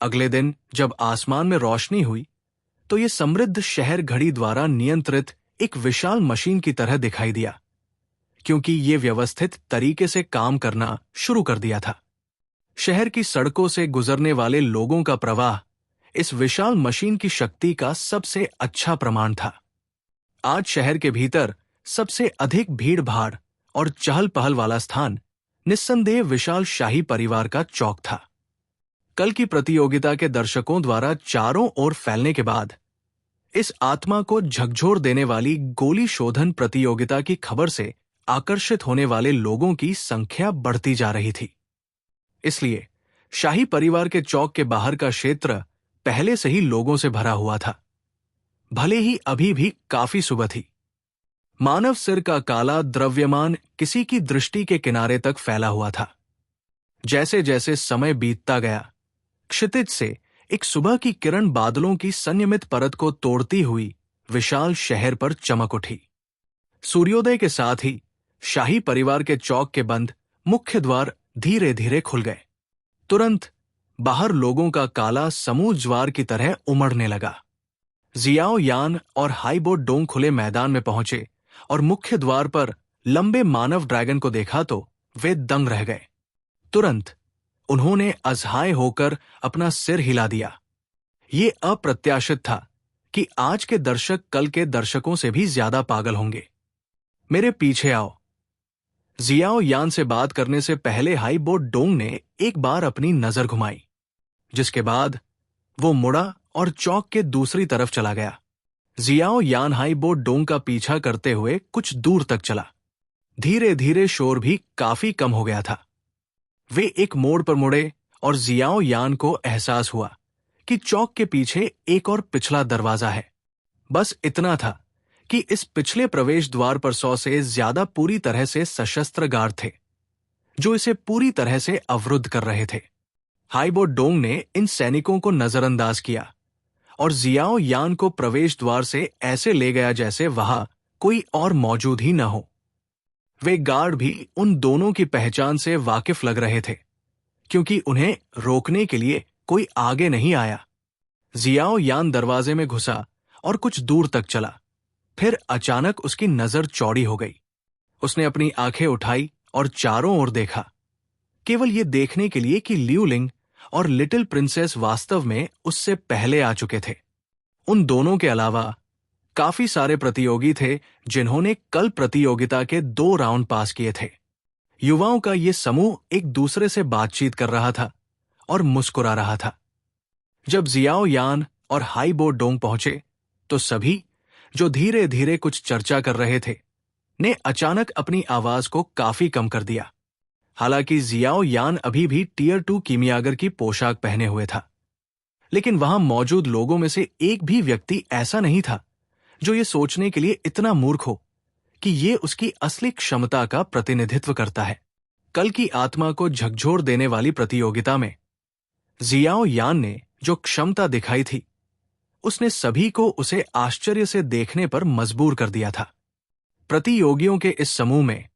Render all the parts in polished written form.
अगले दिन जब आसमान में रोशनी हुई तो ये समृद्ध शहर घड़ी द्वारा नियंत्रित एक विशाल मशीन की तरह दिखाई दिया, क्योंकि ये व्यवस्थित तरीके से काम करना शुरू कर दिया था। शहर की सड़कों से गुजरने वाले लोगों का प्रवाह इस विशाल मशीन की शक्ति का सबसे अच्छा प्रमाण था। आज शहर के भीतर सबसे अधिक भीड़-भाड़ और चहल-पहल वाला स्थान निस्संदेह विशाल शाही परिवार का चौक था। कल की प्रतियोगिता के दर्शकों द्वारा चारों ओर फैलने के बाद इस आत्मा को झकझोर देने वाली गोली शोधन प्रतियोगिता की खबर से आकर्षित होने वाले लोगों की संख्या बढ़ती जा रही थी। इसलिए शाही परिवार के चौक के बाहर का क्षेत्र पहले से ही लोगों से भरा हुआ था। भले ही अभी भी काफी सुबह थी। मानव सिर का काला द्रव्यमान किसी की दृष्टि के किनारे तक फैला हुआ था। जैसे जैसे समय बीतता गया, क्षितिज से एक सुबह की किरण बादलों की संयमित परत को तोड़ती हुई विशाल शहर पर चमक उठी। सूर्योदय के साथ ही शाही परिवार के चौक के बंद मुख्य द्वार धीरे धीरे खुल गए। तुरंत बाहर लोगों का काला समूह ज्वार की तरह उमड़ने लगा। जियाओ यान और हाइबो डोंग खुले मैदान में पहुंचे और मुख्य द्वार पर लंबे मानव ड्रैगन को देखा तो वे दंग रह गए। तुरंत उन्होंने असहाय होकर अपना सिर हिला दिया। ये अप्रत्याशित था कि आज के दर्शक कल के दर्शकों से भी ज्यादा पागल होंगे। मेरे पीछे आओ। जियाओ यान से बात करने से पहले हाइबो डोंग ने एक बार अपनी नजर घुमाई, जिसके बाद वो मुड़ा और चौक के दूसरी तरफ चला गया। जियाओ यान हाइबो डोंग का पीछा करते हुए कुछ दूर तक चला। धीरे धीरे शोर भी काफी कम हो गया था। वे एक मोड़ पर मुड़े और जियाओ यान को एहसास हुआ कि चौक के पीछे एक और पिछला दरवाजा है। बस इतना था कि इस पिछले प्रवेश द्वार पर 100 से ज्यादा पूरी तरह से सशस्त्र गार्ड थे, जो इसे पूरी तरह से अवरुद्ध कर रहे थे। हाइबो डोंग ने इन सैनिकों को नजरअंदाज किया और जियाओ यान को प्रवेश द्वार से ऐसे ले गया जैसे वहां कोई और मौजूद ही न हो। वे गार्ड भी उन दोनों की पहचान से वाकिफ लग रहे थे, क्योंकि उन्हें रोकने के लिए कोई आगे नहीं आया। जियाओ यान दरवाजे में घुसा और कुछ दूर तक चला। फिर अचानक उसकी नजर चौड़ी हो गई। उसने अपनी आंखें उठाई और चारों ओर देखा, केवल ये देखने के लिए कि लियू लिंग और लिटिल प्रिंसेस वास्तव में उससे पहले आ चुके थे। उन दोनों के अलावा काफी सारे प्रतियोगी थे जिन्होंने कल प्रतियोगिता के 2 राउंड पास किए थे। युवाओं का ये समूह एक दूसरे से बातचीत कर रहा था और मुस्कुरा रहा था। जब जियाओ यान और हाइबो डोंग पहुंचे तो सभी, जो धीरे धीरे कुछ चर्चा कर रहे थे, ने अचानक अपनी आवाज को काफी कम कर दिया। हालांकि जियाओ यान अभी भी टियर 2 कीमियागर की पोशाक पहने हुए था, लेकिन वहां मौजूद लोगों में से एक भी व्यक्ति ऐसा नहीं था जो ये सोचने के लिए इतना मूर्ख हो कि ये उसकी असली क्षमता का प्रतिनिधित्व करता है। कल की आत्मा को झकझोर देने वाली प्रतियोगिता में जियाओ यान ने जो क्षमता दिखाई थी, उसने सभी को उसे आश्चर्य से देखने पर मजबूर कर दिया था। प्रतियोगियों के इस समूह में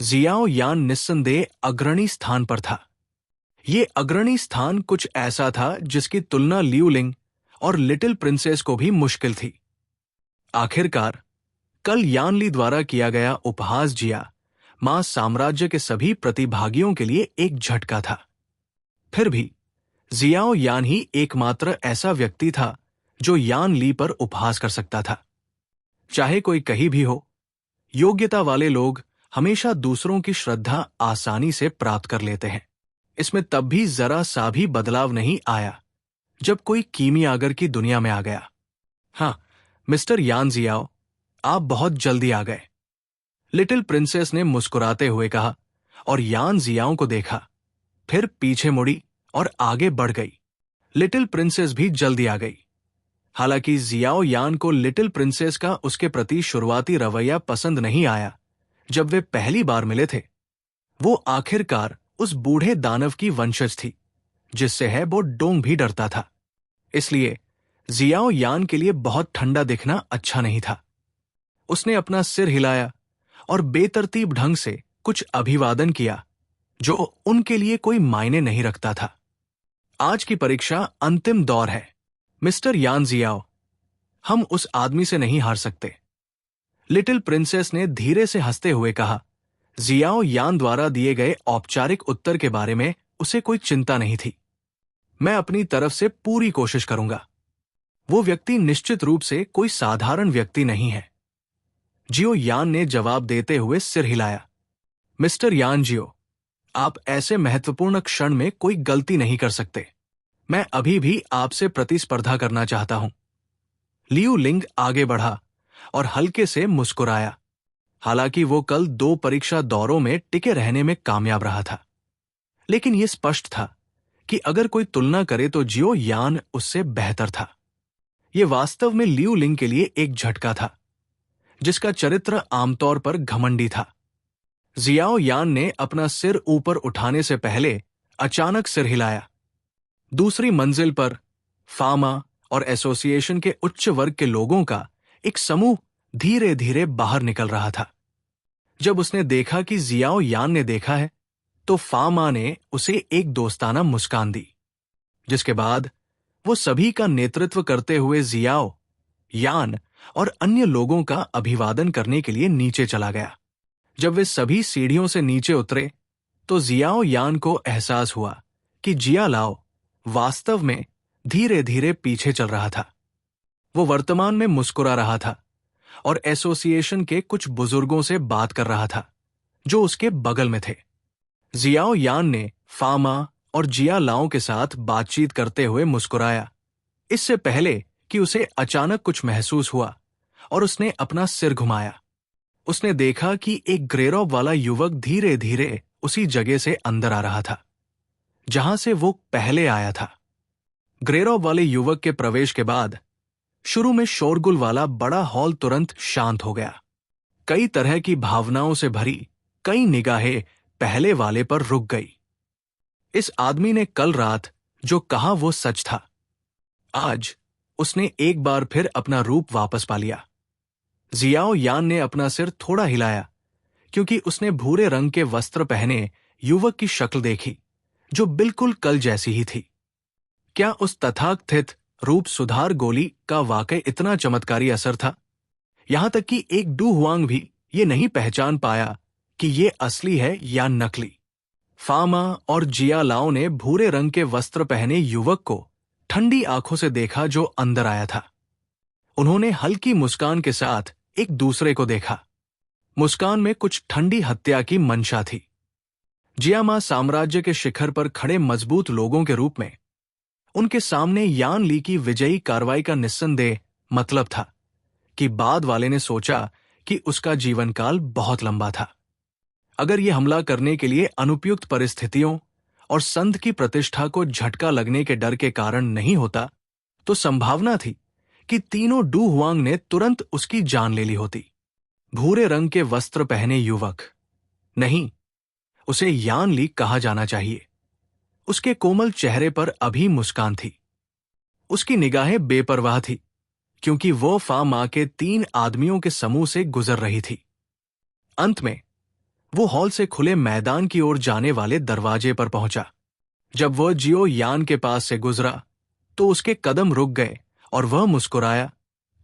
जियाओ यान निस्संदेह अग्रणी स्थान पर था। ये अग्रणी स्थान कुछ ऐसा था जिसकी तुलना लियू लिंग और लिटिल प्रिंसेस को भी मुश्किल थी। आखिरकार कल यानली द्वारा किया गया उपहास जिया मां साम्राज्य के सभी प्रतिभागियों के लिए एक झटका था। फिर भी जियाओ यान ही एकमात्र ऐसा व्यक्ति था जो यान ली पर उपहास कर सकता था। चाहे कोई कहीं भी हो, योग्यता वाले लोग हमेशा दूसरों की श्रद्धा आसानी से प्राप्त कर लेते हैं। इसमें तब भी जरा सा भी बदलाव नहीं आया जब कोई कीमियागर की दुनिया में आ गया। हाँ, मिस्टर यान जियाओ, आप बहुत जल्दी आ गए, लिटिल प्रिंसेस ने मुस्कुराते हुए कहा और यान जियाओ को देखा। फिर पीछे मुड़ी और आगे बढ़ गई। लिटिल प्रिंसेस भी जल्दी आ गई। हालांकि जियाओ यान को लिटिल प्रिंसेस का उसके प्रति शुरुआती रवैया पसंद नहीं आया जब वे पहली बार मिले थे। वो आखिरकार उस बूढ़े दानव की वंशज थी जिससे है वो डोंग भी डरता था। इसलिए जियाओ यान के लिए बहुत ठंडा दिखना अच्छा नहीं था। उसने अपना सिर हिलाया और बेतरतीब ढंग से कुछ अभिवादन किया जो उनके लिए कोई मायने नहीं रखता था। आज की परीक्षा अंतिम दौर है मिस्टर यान जियाओ। हम उस आदमी से नहीं हार सकते। लिटिल प्रिंसेस ने धीरे से हंसते हुए कहा। जियाओ यान द्वारा दिए गए औपचारिक उत्तर के बारे में उसे कोई चिंता नहीं थी। मैं अपनी तरफ से पूरी कोशिश करूंगा। वो व्यक्ति निश्चित रूप से कोई साधारण व्यक्ति नहीं है। जियो यान ने जवाब देते हुए सिर हिलाया। मिस्टर यान जियो, आप ऐसे महत्वपूर्ण क्षण में कोई गलती नहीं कर सकते। मैं अभी भी आपसे प्रतिस्पर्धा करना चाहता हूं। लियू लिंग आगे बढ़ा और हल्के से मुस्कुराया। हालांकि वो कल 2 परीक्षा दौरों में टिके रहने में कामयाब रहा था, लेकिन यह स्पष्ट था कि अगर कोई तुलना करे तो जियो यान उससे बेहतर था। यह वास्तव में लियू लिंग के लिए एक झटका था, जिसका चरित्र आमतौर पर घमंडी था। जियाओ यान ने अपना सिर ऊपर उठाने से पहले अचानक सिर हिलाया। दूसरी मंजिल पर फामा और एसोसिएशन के उच्च वर्ग के लोगों का एक समूह धीरे धीरे बाहर निकल रहा था। जब उसने देखा कि जियाओ यान ने देखा है, तो फामा ने उसे एक दोस्ताना मुस्कान दी, जिसके बाद वो सभी का नेतृत्व करते हुए जियाओ यान और अन्य लोगों का अभिवादन करने के लिए नीचे चला गया। जब वे सभी सीढ़ियों से नीचे उतरे, तो जियाओ यान को एहसास हुआ कि जिया लाओ वास्तव में धीरे धीरे पीछे चल रहा था। वो वर्तमान में मुस्कुरा रहा था और एसोसिएशन के कुछ बुजुर्गों से बात कर रहा था जो उसके बगल में थे। जियाओ यान ने फामा और जिया लाओ के साथ बातचीत करते हुए मुस्कुराया, इससे पहले कि उसे अचानक कुछ महसूस हुआ और उसने अपना सिर घुमाया। उसने देखा कि एक ग्रेरॉब वाला युवक धीरे धीरे उसी जगह से अंदर आ रहा था जहां से वो पहले आया था। ग्रेरॉब वाले युवक के प्रवेश के बाद शुरू में शोरगुल वाला बड़ा हॉल तुरंत शांत हो गया। कई तरह की भावनाओं से भरी कई निगाहें पहले वाले पर रुक गई। इस आदमी ने कल रात जो कहा वो सच था। आज उसने एक बार फिर अपना रूप वापस पा लिया। जियाओ यान ने अपना सिर थोड़ा हिलाया, क्योंकि उसने भूरे रंग के वस्त्र पहने युवक की शक्ल देखी जो बिल्कुल कल जैसी ही थी। क्या उस तथाकथित रूप सुधार गोली का वाकई इतना चमत्कारी असर था? यहां तक कि एक डू हुआंग भी ये नहीं पहचान पाया कि ये असली है या नकली। फामा और जिया लाओ ने भूरे रंग के वस्त्र पहने युवक को ठंडी आंखों से देखा जो अंदर आया था। उन्होंने हल्की मुस्कान के साथ एक दूसरे को देखा। मुस्कान में कुछ ठंडी हत्या की मंशा थी। जियामा साम्राज्य के शिखर पर खड़े मजबूत लोगों के रूप में उनके सामने यान ली की विजयी कार्रवाई का निस्संदेह मतलब था कि बाद वाले ने सोचा कि उसका जीवनकाल बहुत लंबा था। अगर यह हमला करने के लिए अनुपयुक्त परिस्थितियों और संत की प्रतिष्ठा को झटका लगने के डर के कारण नहीं होता, तो संभावना थी कि तीनों डू हुआंग ने तुरंत उसकी जान ले ली होती। भूरे रंग के वस्त्र पहने युवक, नहीं, उसे यान ली कहा जाना चाहिए। उसके कोमल चेहरे पर अभी मुस्कान थी। उसकी निगाहें बेपरवाह थी, क्योंकि वो फामा के 3 आदमियों के समूह से गुजर रही थी। अंत में वो हॉल से खुले मैदान की ओर जाने वाले दरवाजे पर पहुंचा। जब वह जियो यान के पास से गुजरा, तो उसके कदम रुक गए और वह मुस्कुराया।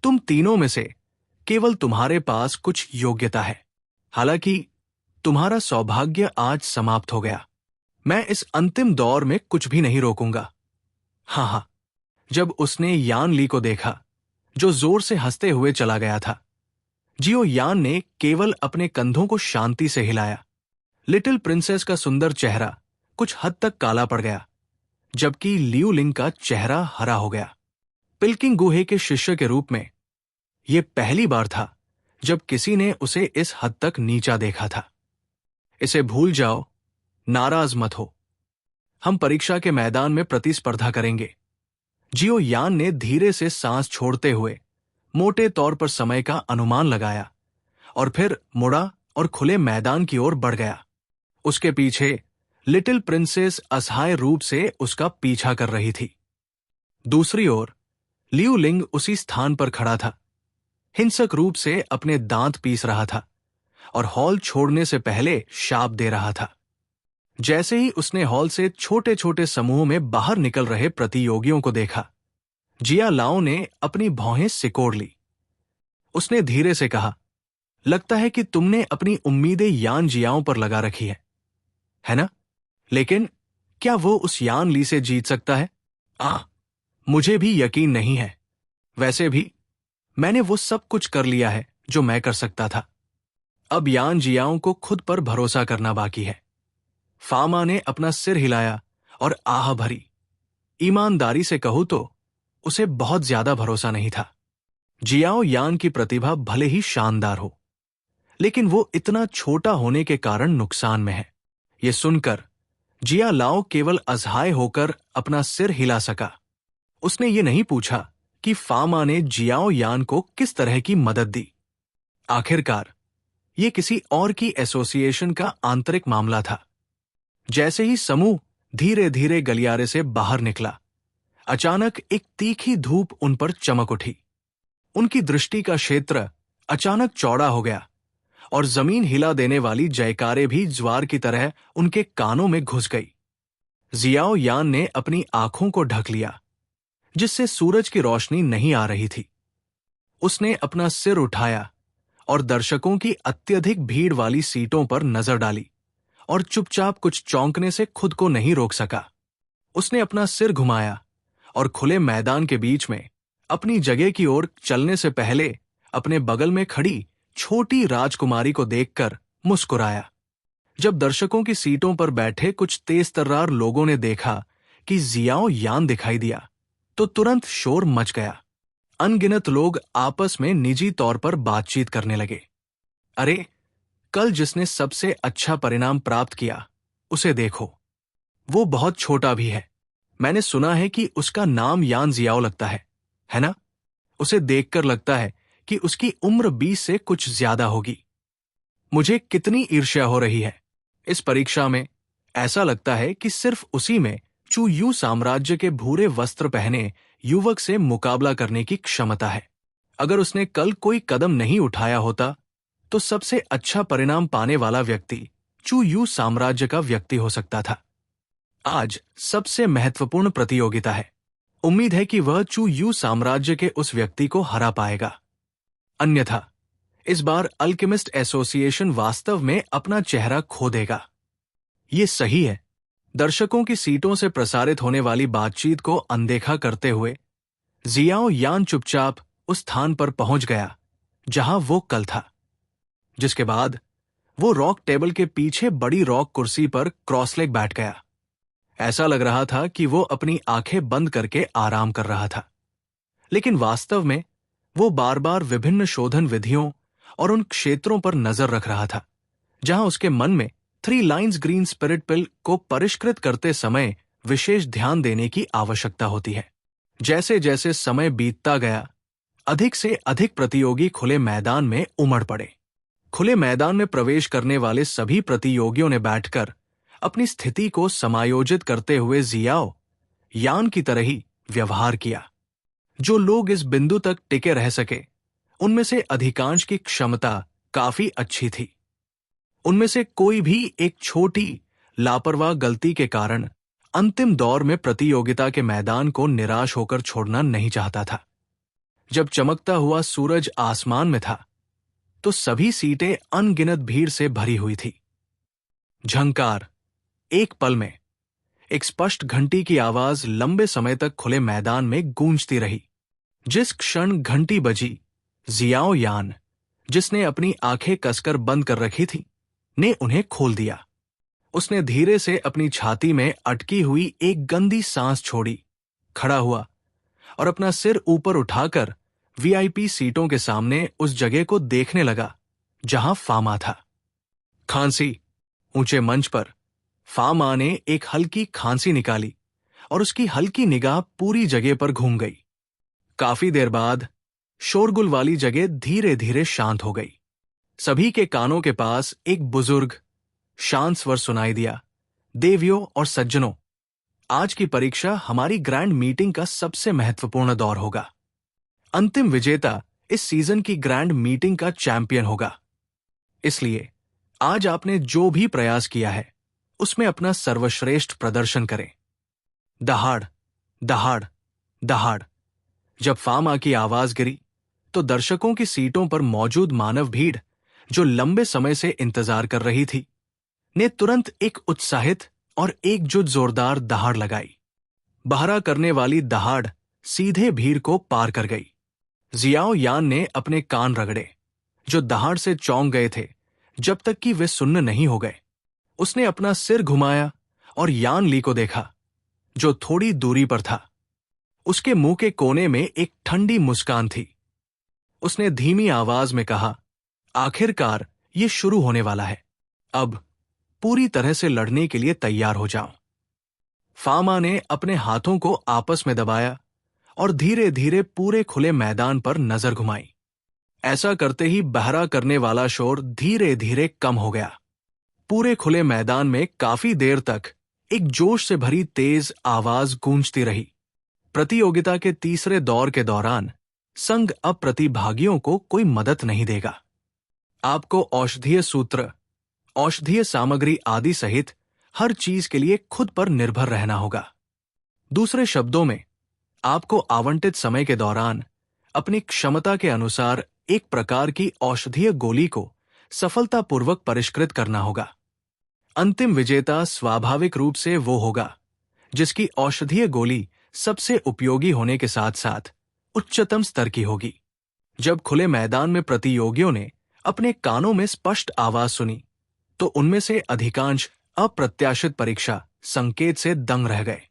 तुम तीनों में से केवल तुम्हारे पास कुछ योग्यता है। हालांकि तुम्हारा सौभाग्य आज समाप्त हो गया। मैं इस अंतिम दौर में कुछ भी नहीं रोकूंगा। हाँ, जब उसने यान ली को देखा, जो जोर से हंसते हुए चला गया था, जियो यान ने केवल अपने कंधों को शांति से हिलाया। लिटिल प्रिंसेस का सुंदर चेहरा कुछ हद तक काला पड़ गया, जबकि लियू लिंग का चेहरा हरा हो गया। पिल्किंग गुहे के शिष्य के रूप में यह पहली बार था जब किसी ने उसे इस हद तक नीचा देखा था। इसे भूल जाओ, नाराज मत हो। हम परीक्षा के मैदान में प्रतिस्पर्धा करेंगे। जियो यान ने धीरे से सांस छोड़ते हुए मोटे तौर पर समय का अनुमान लगाया और फिर मुड़ा और खुले मैदान की ओर बढ़ गया। उसके पीछे लिटिल प्रिंसेस असहाय रूप से उसका पीछा कर रही थी। दूसरी ओर लियू लिंग उसी स्थान पर खड़ा था, हिंसक रूप से अपने दांत पीस रहा था और हॉल छोड़ने से पहले शाप दे रहा था। जैसे ही उसने हॉल से छोटे छोटे समूहों में बाहर निकल रहे प्रतियोगियों को देखा, जिया लाओ ने अपनी भौहें सिकोड़ ली। उसने धीरे से कहा, लगता है कि तुमने अपनी उम्मीदें यान जियाओं पर लगा रखी है ना? लेकिन क्या वो उस यान ली से जीत सकता है? मुझे भी यकीन नहीं है। वैसे भी मैंने वो सब कुछ कर लिया है जो मैं कर सकता था। अब यान जियाओं को खुद पर भरोसा करना बाकी है। फामा ने अपना सिर हिलाया और आह भरी। ईमानदारी से कहूं तो उसे बहुत ज्यादा भरोसा नहीं था। जियाओ यान की प्रतिभा भले ही शानदार हो, लेकिन वो इतना छोटा होने के कारण नुकसान में है। ये सुनकर जिया लाओ केवल असहाय होकर अपना सिर हिला सका। उसने ये नहीं पूछा कि फामा ने जियाओ यान को किस तरह की मदद दी। आखिरकार ये किसी और की एसोसिएशन का आंतरिक मामला था। जैसे ही समूह धीरे धीरे गलियारे से बाहर निकला, अचानक एक तीखी धूप उन पर चमक उठी। उनकी दृष्टि का क्षेत्र अचानक चौड़ा हो गया और जमीन हिला देने वाली जयकारे भी ज्वार की तरह उनके कानों में घुस गई। जियाओ यान ने अपनी आंखों को ढक लिया, जिससे सूरज की रोशनी नहीं आ रही थी। उसने अपना सिर उठाया और दर्शकों की अत्यधिक भीड़ वाली सीटों पर नजर डाली और चुपचाप कुछ चौंकने से खुद को नहीं रोक सका। उसने अपना सिर घुमाया और खुले मैदान के बीच में अपनी जगह की ओर चलने से पहले अपने बगल में खड़ी छोटी राजकुमारी को देखकर मुस्कुराया। जब दर्शकों की सीटों पर बैठे कुछ तेज तर्रार लोगों ने देखा कि जियाओ यान दिखाई दिया, तो तुरंत शोर मच गया। अनगिनत लोग आपस में निजी तौर पर बातचीत करने लगे। अरे, कल जिसने सबसे अच्छा परिणाम प्राप्त किया उसे देखो, वो बहुत छोटा भी है। मैंने सुना है कि उसका नाम यान जियाओ लगता है ना? उसे देखकर लगता है कि उसकी उम्र 20 से कुछ ज्यादा होगी। मुझे कितनी ईर्ष्या हो रही है। इस परीक्षा में ऐसा लगता है कि सिर्फ उसी में चू यू साम्राज्य के भूरे वस्त्र पहने युवक से मुकाबला करने की क्षमता है। अगर उसने कल कोई कदम नहीं उठाया होता तो सबसे अच्छा परिणाम पाने वाला व्यक्ति चू यू साम्राज्य का व्यक्ति हो सकता था। आज सबसे महत्वपूर्ण प्रतियोगिता है। उम्मीद है कि वह चू यू साम्राज्य के उस व्यक्ति को हरा पाएगा। अन्यथा इस बार अल्केमिस्ट एसोसिएशन वास्तव में अपना चेहरा खो देगा। ये सही है। दर्शकों की सीटों से प्रसारित होने वाली बातचीत को अनदेखा करते हुए जियाओ यान चुपचाप उस स्थान पर पहुंच गया जहां वो कल था। जिसके बाद वो रॉक टेबल के पीछे बड़ी रॉक कुर्सी पर क्रॉसलेग बैठ गया। ऐसा लग रहा था कि वो अपनी आंखें बंद करके आराम कर रहा था, लेकिन वास्तव में वो बार बार विभिन्न शोधन विधियों और उन क्षेत्रों पर नजर रख रहा था जहां उसके मन में 3 लाइन्स ग्रीन स्पिरिट पिल को परिष्कृत करते समय विशेष ध्यान देने की आवश्यकता होती है। जैसे जैसे समय बीतता गया, अधिक से अधिक प्रतियोगी खुले मैदान में उमड़ पड़े। खुले मैदान में प्रवेश करने वाले सभी प्रतियोगियों ने बैठकर अपनी स्थिति को समायोजित करते हुए जियाओ यान की तरह ही व्यवहार किया। जो लोग इस बिंदु तक टिके रह सके, उनमें से अधिकांश की क्षमता काफी अच्छी थी। उनमें से कोई भी एक छोटी लापरवाह गलती के कारण अंतिम दौर में प्रतियोगिता के मैदान को निराश होकर छोड़ना नहीं चाहता था। जब चमकता हुआ सूरज आसमान में था, तो सभी सीटें अनगिनत भीड़ से भरी हुई थी। झंकार, एक पल में एक स्पष्ट घंटी की आवाज लंबे समय तक खुले मैदान में गूंजती रही। जिस क्षण घंटी बजी, जियाओ यान, जिसने अपनी आंखें कसकर बंद कर रखी थी, ने उन्हें खोल दिया। उसने धीरे से अपनी छाती में अटकी हुई एक गंदी सांस छोड़ी, खड़ा हुआ और अपना सिर ऊपर उठाकर वीआईपी सीटों के सामने उस जगह को देखने लगा जहां फामा था। खांसी। ऊंचे मंच पर फामा ने एक हल्की खांसी निकाली और उसकी हल्की निगाह पूरी जगह पर घूम गई। काफी देर बाद शोरगुल वाली जगह धीरे धीरे शांत हो गई। सभी के कानों के पास एक बुजुर्ग शांत स्वर सुनाई दिया, देवियों और सज्जनों, आज की परीक्षा हमारी ग्रैंड मीटिंग का सबसे महत्वपूर्ण दौर होगा। अंतिम विजेता इस सीजन की ग्रैंड मीटिंग का चैंपियन होगा। इसलिए आज आपने जो भी प्रयास किया है उसमें अपना सर्वश्रेष्ठ प्रदर्शन करें। दहाड़, दहाड़, दहाड़। जब फामा की आवाज गिरी तो दर्शकों की सीटों पर मौजूद मानव भीड़, जो लंबे समय से इंतजार कर रही थी, ने तुरंत एक उत्साहित और एकजुट जोरदार दहाड़ लगाई। बहरा करने वाली दहाड़ सीधे भीड़ को पार कर गई। जियाओ यान ने अपने कान रगड़े, जो दहाड़ से चौंक गए थे जब तक कि वे सुन्न नहीं हो गए। उसने अपना सिर घुमाया और यान ली को देखा, जो थोड़ी दूरी पर था। उसके मुंह के कोने में एक ठंडी मुस्कान थी। उसने धीमी आवाज में कहा, आखिरकार ये शुरू होने वाला है। अब पूरी तरह से लड़ने के लिए तैयार हो जाओ। फामा ने अपने हाथों को आपस में दबाया और धीरे धीरे पूरे खुले मैदान पर नजर घुमाई। ऐसा करते ही बहरा करने वाला शोर धीरे धीरे कम हो गया। पूरे खुले मैदान में काफी देर तक एक जोश से भरी तेज आवाज गूंजती रही। प्रतियोगिता के तीसरे दौर के दौरान संघ अब प्रतिभागियों को कोई मदद नहीं देगा। आपको औषधीय सूत्र, औषधीय सामग्री आदि सहित हर चीज के लिए खुद पर निर्भर रहना होगा। दूसरे शब्दों में, आपको आवंटित समय के दौरान अपनी क्षमता के अनुसार एक प्रकार की औषधीय गोली को सफलतापूर्वक परिष्कृत करना होगा। अंतिम विजेता स्वाभाविक रूप से वो होगा जिसकी औषधीय गोली सबसे उपयोगी होने के साथ साथ उच्चतम स्तर की होगी। जब खुले मैदान में प्रतियोगियों ने अपने कानों में स्पष्ट आवाज सुनी तो उनमें से अधिकांश अप्रत्याशित परीक्षा संकेत से दंग रह गए।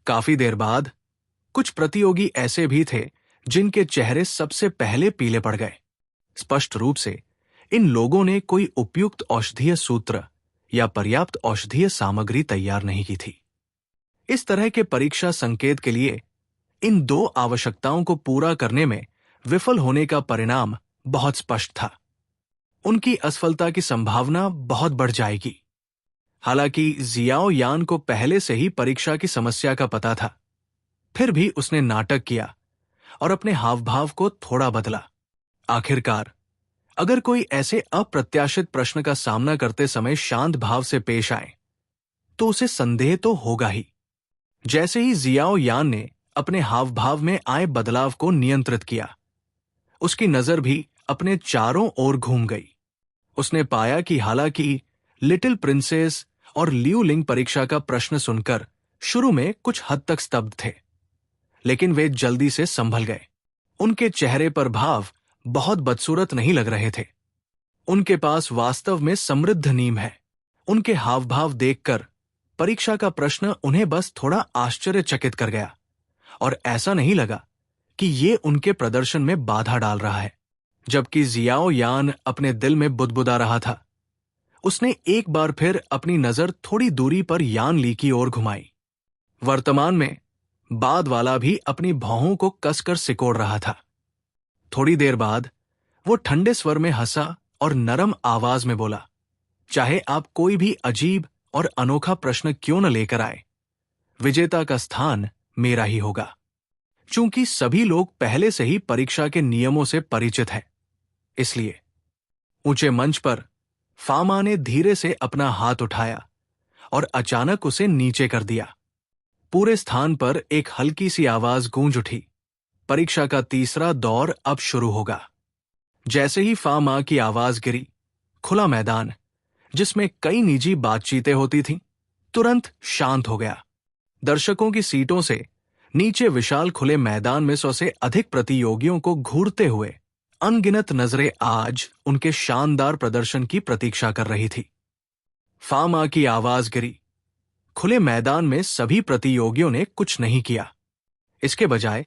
काफी देर बाद कुछ प्रतियोगी ऐसे भी थे जिनके चेहरे सबसे पहले पीले पड़ गए। स्पष्ट रूप से इन लोगों ने कोई उपयुक्त औषधीय सूत्र या पर्याप्त औषधीय सामग्री तैयार नहीं की थी। इस तरह के परीक्षा संकेत के लिए इन दो आवश्यकताओं को पूरा करने में विफल होने का परिणाम बहुत स्पष्ट था। उनकी असफलता की संभावना बहुत बढ़ जाएगी। हालांकि जियाओ यान को पहले से ही परीक्षा की समस्या का पता था, फिर भी उसने नाटक किया और अपने हावभाव को थोड़ा बदला। आखिरकार, अगर कोई ऐसे अप्रत्याशित प्रश्न का सामना करते समय शांत भाव से पेश आए तो उसे संदेह तो होगा ही। जैसे ही जियाओ यान ने अपने हावभाव में आए बदलाव को नियंत्रित किया, उसकी नजर भी अपने चारों ओर घूम गई। उसने पाया कि हालांकि लिटिल प्रिंसेस और लियू लिंग परीक्षा का प्रश्न सुनकर शुरू में कुछ हद तक स्तब्ध थे, लेकिन वे जल्दी से संभल गए। उनके चेहरे पर भाव बहुत बदसूरत नहीं लग रहे थे। उनके पास वास्तव में समृद्ध नींव है। उनके हावभाव देखकर परीक्षा का प्रश्न उन्हें बस थोड़ा आश्चर्यचकित कर गया और ऐसा नहीं लगा कि ये उनके प्रदर्शन में बाधा डाल रहा है। जबकि जियाओ यान अपने दिल में बुदबुदा रहा था, उसने एक बार फिर अपनी नजर थोड़ी दूरी पर यान ली की ओर घुमाई। वर्तमान में बाद वाला भी अपनी भौहों को कसकर सिकोड़ रहा था। थोड़ी देर बाद वो ठंडे स्वर में हंसा और नरम आवाज में बोला, चाहे आप कोई भी अजीब और अनोखा प्रश्न क्यों न लेकर आए, विजेता का स्थान मेरा ही होगा। चूंकि सभी लोग पहले से ही परीक्षा के नियमों से परिचित हैं, इसलिए ऊंचे मंच पर फामा ने धीरे से अपना हाथ उठाया और अचानक उसे नीचे कर दिया। पूरे स्थान पर एक हल्की सी आवाज गूंज उठी, परीक्षा का तीसरा दौर अब शुरू होगा। जैसे ही फामा की आवाज गिरी, खुला मैदान, जिसमें कई निजी बातचीतें होती थीं, तुरंत शांत हो गया। दर्शकों की सीटों से नीचे विशाल खुले मैदान में 100 से अधिक प्रतियोगियों को घूरते हुए अनगिनत नजरें आज उनके शानदार प्रदर्शन की प्रतीक्षा कर रही थी। फामा की आवाज गिरी। खुले मैदान में सभी प्रतियोगियों ने कुछ नहीं किया। इसके बजाय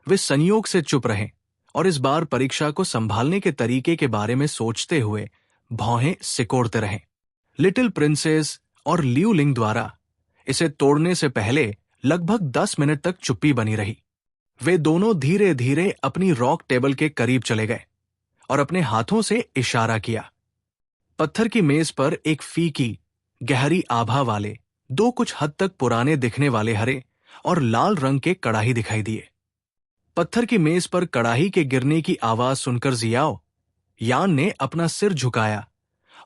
वे संयोग से चुप रहे और इस बार परीक्षा को संभालने के तरीके के बारे में सोचते हुए भौहें सिकोड़ते रहे। लिटिल प्रिंसेस और लियू लिंग द्वारा इसे तोड़ने से पहले लगभग 10 मिनट तक चुप्पी बनी रही। वे दोनों धीरे धीरे अपनी रॉक टेबल के करीब चले गए और अपने हाथों से इशारा किया। पत्थर की मेज पर एक फीकी, गहरी आभा वाले दो कुछ हद तक पुराने दिखने वाले हरे और लाल रंग के कड़ाही दिखाई दिए। पत्थर की मेज पर कड़ाही के गिरने की आवाज सुनकर जियाओ यान ने अपना सिर झुकाया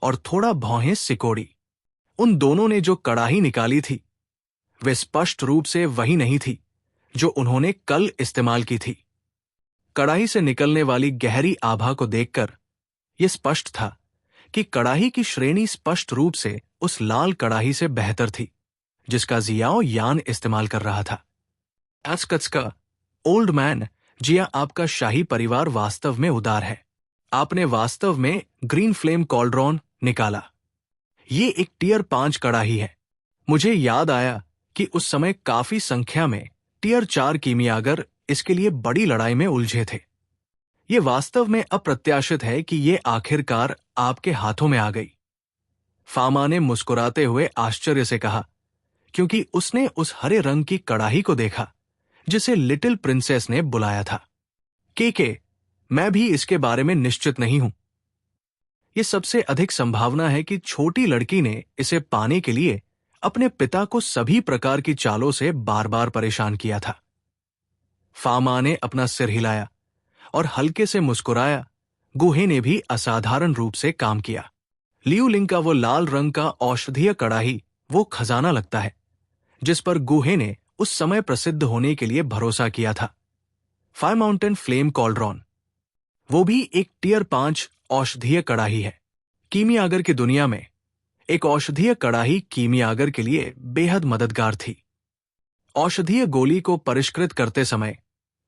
और थोड़ा भौहें सिकोड़ी। उन दोनों ने जो कड़ाही निकाली थी वे स्पष्ट रूप से वही नहीं थी जो उन्होंने कल इस्तेमाल की थी। कड़ाही से निकलने वाली गहरी आभा को देखकर यह स्पष्ट था कि कड़ाही की श्रेणी स्पष्ट रूप से उस लाल कड़ाही से बेहतर थी जिसका जियाओ यान इस्तेमाल कर रहा था। एस्कट्स का ओल्ड मैन, जिया आपका शाही परिवार वास्तव में उदार है। आपने वास्तव में ग्रीन फ्लेम कॉल्ड्रॉन निकाला। ये एक टियर 5 कड़ाही है। मुझे याद आया कि उस समय काफी संख्या में टियर 4 कीमियागर इसके लिए बड़ी लड़ाई में उलझे थे। ये वास्तव में अप्रत्याशित है कि ये आखिरकार आपके हाथों में आ गई। फामा ने मुस्कुराते हुए आश्चर्य से कहा, क्योंकि उसने उस हरे रंग की कड़ाही को देखा जिसे लिटिल प्रिंसेस ने बुलाया था। के मैं भी इसके बारे में निश्चित नहीं हूं। यह सबसे अधिक संभावना है कि छोटी लड़की ने इसे पाने के लिए अपने पिता को सभी प्रकार की चालों से बार बार परेशान किया था। फामा ने अपना सिर हिलाया और हल्के से मुस्कुराया। गुहे ने भी असाधारण रूप से काम किया। लियू लिंग का वो लाल रंग का औषधीय कड़ाही वो खजाना लगता है जिस पर गुहे ने उस समय प्रसिद्ध होने के लिए भरोसा किया था। फायर माउंटेन फ्लेम कॉल्ड्रॉन, वो भी एक टियर 5 औषधीय कड़ाही है। कीमियागर की दुनिया में एक औषधीय कड़ाही कीमियागर के लिए बेहद मददगार थी। औषधीय गोली को परिष्कृत करते समय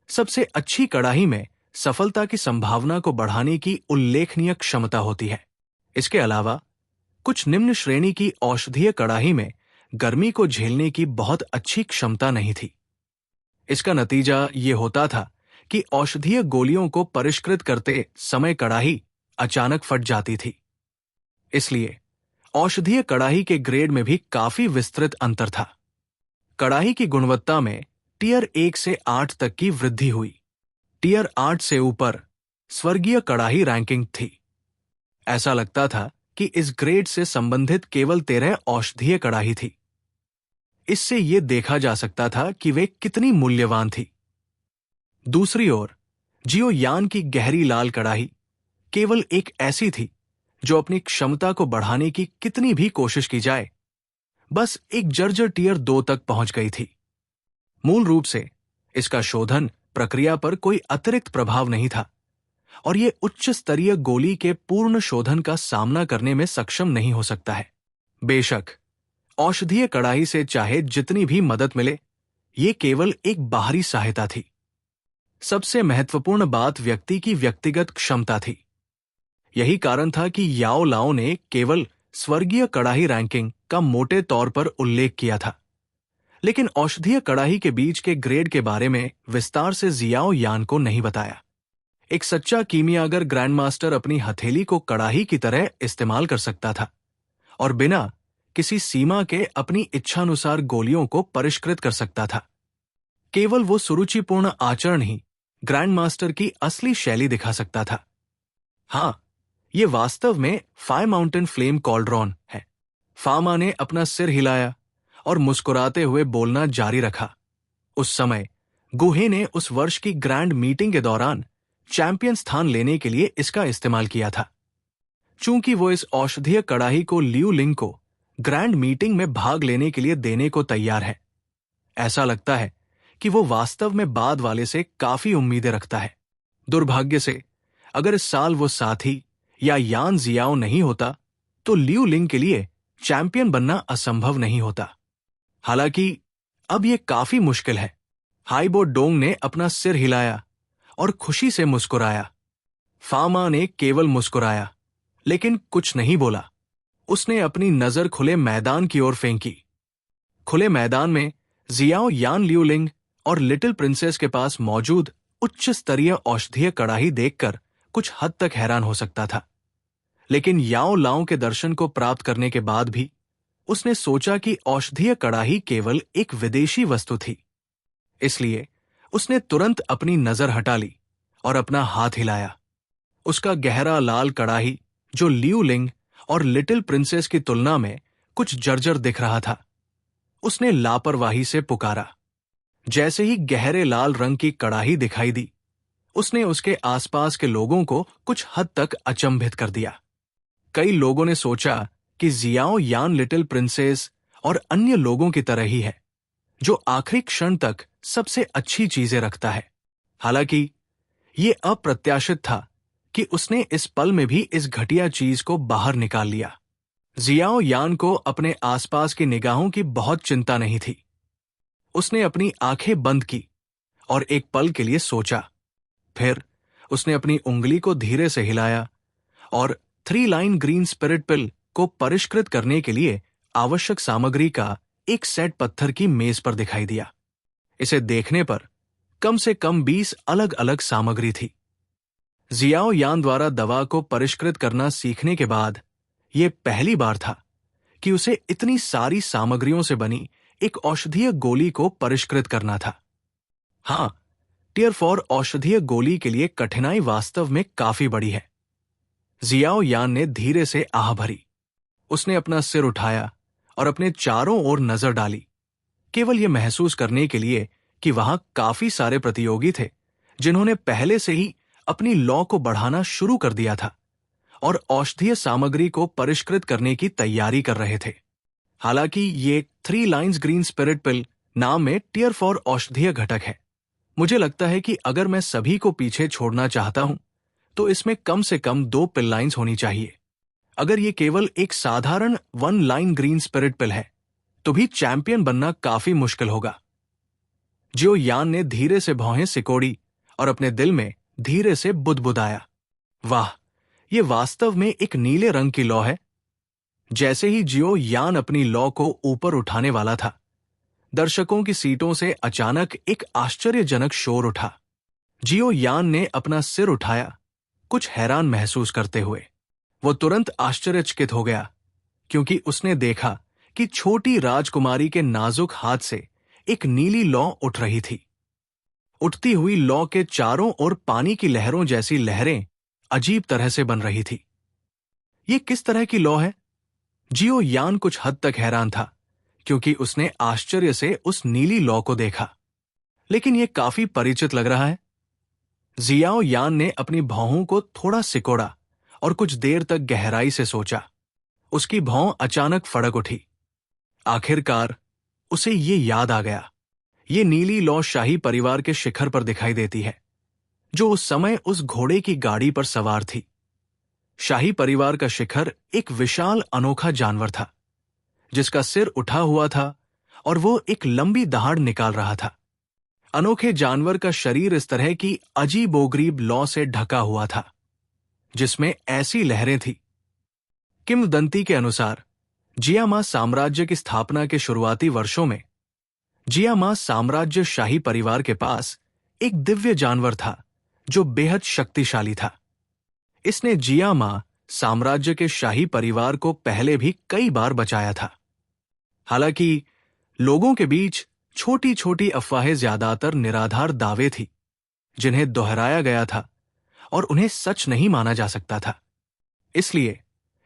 सबसे अच्छी कड़ाही में सफलता की संभावना को बढ़ाने की उल्लेखनीय क्षमता होती है। इसके अलावा कुछ निम्न श्रेणी की औषधीय कड़ाही में गर्मी को झेलने की बहुत अच्छी क्षमता नहीं थी। इसका नतीजा ये होता था कि औषधीय गोलियों को परिष्कृत करते समय कड़ाही अचानक फट जाती थी। इसलिए औषधीय कड़ाही के ग्रेड में भी काफी विस्तृत अंतर था। कड़ाही की गुणवत्ता में टियर 1 से 8 तक की वृद्धि हुई। टियर 8 से ऊपर स्वर्गीय कड़ाही रैंकिंग थी। ऐसा लगता था कि इस ग्रेड से संबंधित केवल 13 औषधीय कड़ाही थी। इससे यह देखा जा सकता था कि वे कितनी मूल्यवान थी। दूसरी ओर जियो यान की गहरी लाल कड़ाही केवल एक ऐसी थी जो अपनी क्षमता को बढ़ाने की कितनी भी कोशिश की जाए बस एक जर्जर टियर 2 तक पहुंच गई थी। मूल रूप से इसका शोधन प्रक्रिया पर कोई अतिरिक्त प्रभाव नहीं था और यह उच्च स्तरीय गोली के पूर्ण शोधन का सामना करने में सक्षम नहीं हो सकता है। बेशक औषधीय कड़ाही से चाहे जितनी भी मदद मिले, यह केवल एक बाहरी सहायता थी। सबसे महत्वपूर्ण बात व्यक्ति की व्यक्तिगत क्षमता थी। यही कारण था कि याओ लाओ ने केवल स्वर्गीय कड़ाही रैंकिंग का मोटे तौर पर उल्लेख किया था, लेकिन औषधीय कड़ाही के बीच के ग्रेड के बारे में विस्तार से जियाओ यान को नहीं बताया। एक सच्चा कीमियागर ग्रैंडमास्टर अपनी हथेली को कड़ाही की तरह इस्तेमाल कर सकता था और बिना किसी सीमा के अपनी इच्छानुसार गोलियों को परिष्कृत कर सकता था। केवल वो सुरुचिपूर्ण आचरण ही ग्रैंडमास्टर की असली शैली दिखा सकता था। हां, ये वास्तव में फायर माउंटेन फ्लेम कॉल्ड्रॉन है। फामा ने अपना सिर हिलाया और मुस्कुराते हुए बोलना जारी रखा। उस समय गुहे ने उस वर्ष की ग्रैंड मीटिंग के दौरान चैंपियन स्थान लेने के लिए इसका इस्तेमाल किया था। चूंकि वो इस औषधीय कड़ाही को लियू लिंग को ग्रैंड मीटिंग में भाग लेने के लिए देने को तैयार है, ऐसा लगता है कि वो वास्तव में बाद वाले से काफी उम्मीदें रखता है। दुर्भाग्य से अगर इस साल वो साथी या यान जियाओ नहीं होता तो लियू लिंग के लिए चैंपियन बनना असंभव नहीं होता। हालांकि अब यह काफी मुश्किल है। हाइबो डोंग ने अपना सिर हिलाया और खुशी से मुस्कुराया। फामा ने केवल मुस्कुराया, लेकिन कुछ नहीं बोला। उसने अपनी नजर खुले मैदान की ओर फेंकी। खुले मैदान में जियाओ यान, लियू लिंग और लिटिल प्रिंसेस के पास मौजूद उच्च स्तरीय औषधीय कड़ाही देखकर कुछ हद तक हैरान हो सकता था, लेकिन याओ लाओ के दर्शन को प्राप्त करने के बाद भी उसने सोचा कि औषधीय कड़ाही केवल एक विदेशी वस्तु थी। इसलिए उसने तुरंत अपनी नजर हटा ली और अपना हाथ हिलाया। उसका गहरा लाल कड़ाही, जो लियू लिंग और लिटिल प्रिंसेस की तुलना में कुछ जर्जर दिख रहा था, उसने लापरवाही से पुकारा। जैसे ही गहरे लाल रंग की कड़ाही दिखाई दी, उसने उसके आसपास के लोगों को कुछ हद तक अचंभित कर दिया। कई लोगों ने सोचा कि जियाओ यान लिटिल प्रिंसेस और अन्य लोगों की तरह ही है, जो आखिरी क्षण तक सबसे अच्छी चीजें रखता है। हालांकि ये अप्रत्याशित था कि उसने इस पल में भी इस घटिया चीज को बाहर निकाल लिया। जियाओ यान को अपने आसपास की निगाहों की बहुत चिंता नहीं थी। उसने अपनी आंखें बंद की और एक पल के लिए सोचा। फिर उसने अपनी उंगली को धीरे से हिलाया और 3 लाइन ग्रीन स्पिरिट पिल को परिष्कृत करने के लिए आवश्यक सामग्री का एक सेट पत्थर की मेज पर दिखाई दिया। इसे देखने पर कम से कम 20 अलग अलग सामग्री थी। जियाओ यान द्वारा दवा को परिष्कृत करना सीखने के बाद यह पहली बार था कि उसे इतनी सारी सामग्रियों से बनी एक औषधीय गोली को परिष्कृत करना था। हां, टियर 4 औषधीय गोली के लिए कठिनाई वास्तव में काफी बड़ी है। जियाओ यान ने धीरे से आह भरी। उसने अपना सिर उठाया और अपने चारों ओर नजर डाली, केवल यह महसूस करने के लिए कि वहां काफी सारे प्रतियोगी थे जिन्होंने पहले से ही अपनी लौ को बढ़ाना शुरू कर दिया था और औषधीय सामग्री को परिष्कृत करने की तैयारी कर रहे थे। हालांकि ये 3 लाइन्स ग्रीन स्पिरिट पिल नाम में टियर 4 औषधीय घटक है। मुझे लगता है कि अगर मैं सभी को पीछे छोड़ना चाहता हूं तो इसमें कम से कम 2 पिल लाइन्स होनी चाहिए। अगर ये केवल एक साधारण 1 लाइन ग्रीन स्पिरिट पिल है तो भी चैंपियन बनना काफी मुश्किल होगा। जियो यान ने धीरे से भौहें सिकोड़ी और अपने दिल में धीरे से बुदबुदाया। वाह, ये वास्तव में एक नीले रंग की लौ है। जैसे ही जियो यान अपनी लौ को ऊपर उठाने वाला था, दर्शकों की सीटों से अचानक एक आश्चर्यजनक शोर उठा। जियो यान ने अपना सिर उठाया, कुछ हैरान महसूस करते हुए। वो तुरंत आश्चर्यचकित हो गया क्योंकि उसने देखा कि छोटी राजकुमारी के नाजुक हाथ से एक नीली लौ उठ रही थी। उठती हुई लौ के चारों ओर पानी की लहरों जैसी लहरें अजीब तरह से बन रही थी। ये किस तरह की लौ है? जियो यान कुछ हद तक हैरान था क्योंकि उसने आश्चर्य से उस नीली लौ को देखा, लेकिन यह काफी परिचित लग रहा है। जियाओ यान ने अपनी भौहों को थोड़ा सिकोड़ा और कुछ देर तक गहराई से सोचा। उसकी भौं अचानक फड़क उठी। आखिरकार उसे ये याद आ गया। ये नीली लौ शाही परिवार के शिखर पर दिखाई देती है, जो उस समय उस घोड़े की गाड़ी पर सवार थी। शाही परिवार का शिखर एक विशाल अनोखा जानवर था, जिसका सिर उठा हुआ था और वो एक लंबी दहाड़ निकाल रहा था। अनोखे जानवर का शरीर इस तरह की अजीबोगरीब लौ से ढका हुआ था, जिसमें ऐसी लहरें थी। किंवदंती के अनुसार जियामा साम्राज्य की स्थापना के शुरुआती वर्षों में जियामा साम्राज्य शाही परिवार के पास एक दिव्य जानवर था जो बेहद शक्तिशाली था। इसने जियामा साम्राज्य के शाही परिवार को पहले भी कई बार बचाया था। हालांकि लोगों के बीच छोटी छोटी अफवाहें ज्यादातर निराधार दावे थी, जिन्हें दोहराया गया था और उन्हें सच नहीं माना जा सकता था। इसलिए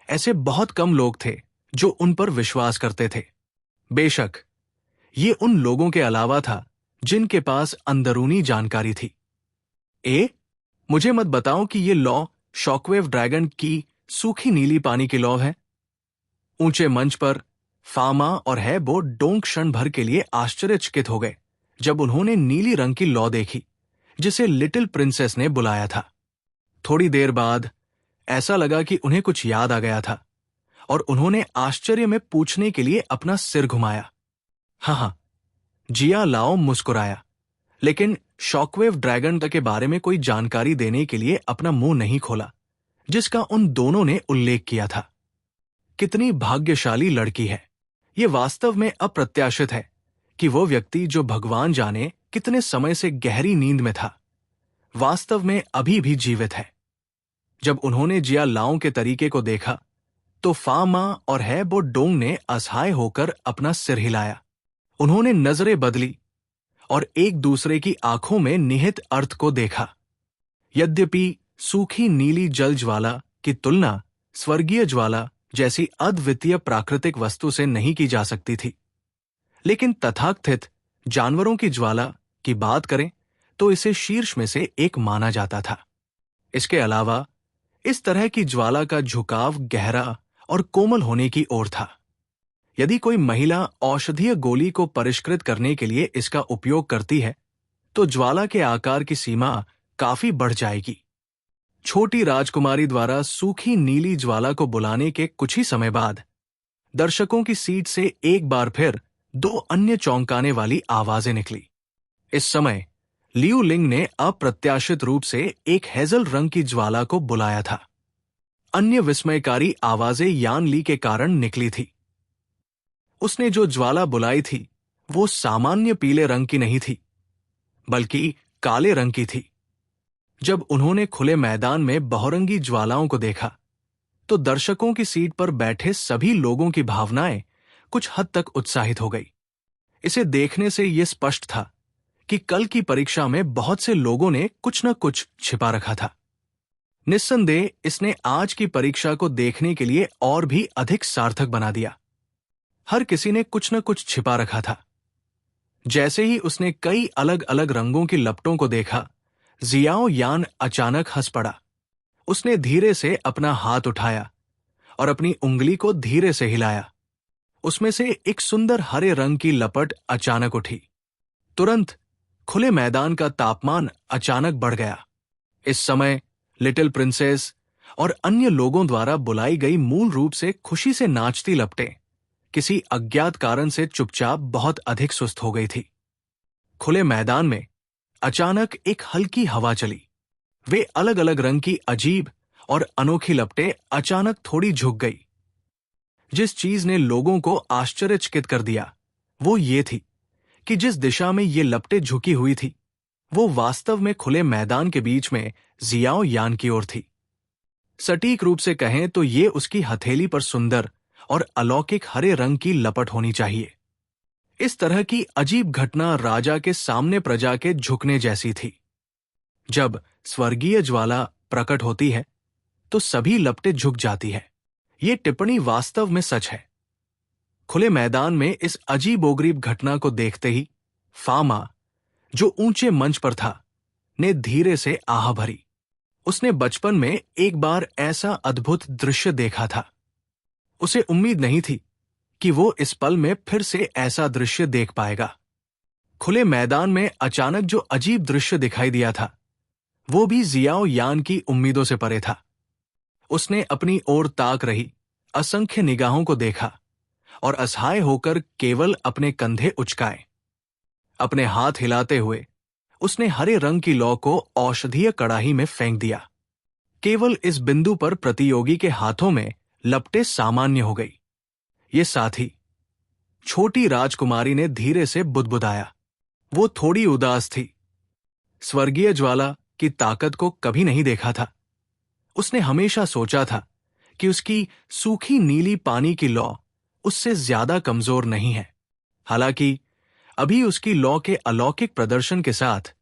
ऐसे बहुत कम लोग थे जो उन पर विश्वास करते थे। बेशक ये उन लोगों के अलावा था जिनके पास अंदरूनी जानकारी थी। मुझे मत बताओ कि ये लौ शॉकवेव ड्रैगन की सूखी नीली पानी की लौ है। ऊंचे मंच पर फामा और हैबो डोंक क्षण भर के लिए आश्चर्यचकित हो गए जब उन्होंने नीली रंग की लौ देखी जिसे लिटिल प्रिंसेस ने बुलाया था। थोड़ी देर बाद ऐसा लगा कि उन्हें कुछ याद आ गया था और उन्होंने आश्चर्य में पूछने के लिए अपना सिर घुमाया। हाँ, जिया लाओ मुस्कुराया, लेकिन शॉकवेव ड्रैगन के बारे में कोई जानकारी देने के लिए अपना मुंह नहीं खोला, जिसका उन दोनों ने उल्लेख किया था। कितनी भाग्यशाली लड़की है। यह वास्तव में अप्रत्याशित है कि वो व्यक्ति जो भगवान जाने कितने समय से गहरी नींद में था, वास्तव में अभी भी जीवित है। जब उन्होंने जिया लाओ के तरीके को देखा तो फामा और हैबो डोंग ने असहाय होकर अपना सिर हिलाया। उन्होंने नजरें बदली और एक दूसरे की आंखों में निहित अर्थ को देखा। यद्यपि सूखी नीली जल ज्वाला की तुलना स्वर्गीय ज्वाला जैसी अद्वितीय प्राकृतिक वस्तु से नहीं की जा सकती थी, लेकिन तथाकथित जानवरों की ज्वाला की बात करें तो इसे शीर्ष में से एक माना जाता था। इसके अलावा इस तरह की ज्वाला का झुकाव गहरा और कोमल होने की ओर था। यदि कोई महिला औषधीय गोली को परिष्कृत करने के लिए इसका उपयोग करती है तो ज्वाला के आकार की सीमा काफी बढ़ जाएगी। छोटी राजकुमारी द्वारा सूखी नीली ज्वाला को बुलाने के कुछ ही समय बाद दर्शकों की सीट से एक बार फिर दो अन्य चौंकाने वाली आवाजें निकली। इस समय लियू लिंग ने अप्रत्याशित रूप से एक हेजल रंग की ज्वाला को बुलाया था। अन्य विस्मयकारी आवाजें यान ली के कारण निकली थी। उसने जो ज्वाला बुलाई थी वो सामान्य पीले रंग की नहीं थी, बल्कि काले रंग की थी। जब उन्होंने खुले मैदान में बहुरंगी ज्वालाओं को देखा तो दर्शकों की सीट पर बैठे सभी लोगों की भावनाएं कुछ हद तक उत्साहित हो गई। इसे देखने से यह स्पष्ट था कि कल की परीक्षा में बहुत से लोगों ने कुछ न कुछ छिपा रखा था। निस्संदेह इसने आज की परीक्षा को देखने के लिए और भी अधिक सार्थक बना दिया। हर किसी ने कुछ न कुछ छिपा रखा था। जैसे ही उसने कई अलग अलग रंगों की लपटों को देखा, जियाओ यान अचानक हंस पड़ा। उसने धीरे से अपना हाथ उठाया और अपनी उंगली को धीरे से हिलाया। उसमें से एक सुंदर हरे रंग की लपट अचानक उठी। तुरंत खुले मैदान का तापमान अचानक बढ़ गया। इस समय लिटिल प्रिंसेस और अन्य लोगों द्वारा बुलाई गई मूल रूप से खुशी से नाचती लपटें किसी अज्ञात कारण से चुपचाप बहुत अधिक सुस्त हो गई थी। खुले मैदान में अचानक एक हल्की हवा चली। वे अलग अलग रंग की अजीब और अनोखी लपटें अचानक थोड़ी झुक गई। जिस चीज ने लोगों को आश्चर्यचकित कर दिया वो ये थी कि जिस दिशा में ये लपटें झुकी हुई थी वो वास्तव में खुले मैदान के बीच में जियाओ यान की ओर थी। सटीक रूप से कहें तो ये उसकी हथेली पर सुंदर और अलौकिक हरे रंग की लपट होनी चाहिए। इस तरह की अजीब घटना राजा के सामने प्रजा के झुकने जैसी थी। जब स्वर्गीय ज्वाला प्रकट होती है तो सभी लपटें झुक जाती है। ये टिप्पणी वास्तव में सच है। खुले मैदान में इस अजीबोगरीब घटना को देखते ही फामा, जो ऊंचे मंच पर था, ने धीरे से आह भरी। उसने बचपन में एक बार ऐसा अद्भुत दृश्य देखा था। उसे उम्मीद नहीं थी कि वो इस पल में फिर से ऐसा दृश्य देख पाएगा। खुले मैदान में अचानक जो अजीब दृश्य दिखाई दिया था वो भी जियाओ यान की उम्मीदों से परे था। उसने अपनी ओर ताक रही असंख्य निगाहों को देखा और असहाय होकर केवल अपने कंधे उचकाए। अपने हाथ हिलाते हुए उसने हरे रंग की लौ को औषधीय कड़ाही में फेंक दिया। केवल इस बिंदु पर प्रतियोगी के हाथों में लपटें सामान्य हो गई। ये साथी छोटी राजकुमारी ने धीरे से बुदबुदाया। वो थोड़ी उदास थी। स्वर्गीय ज्वाला की ताकत को कभी नहीं देखा था। उसने हमेशा सोचा था कि उसकी सूखी नीली पानी की लौ उससे ज्यादा कमजोर नहीं है। हालांकि अभी उसकी लौ के अलौकिक प्रदर्शन के साथ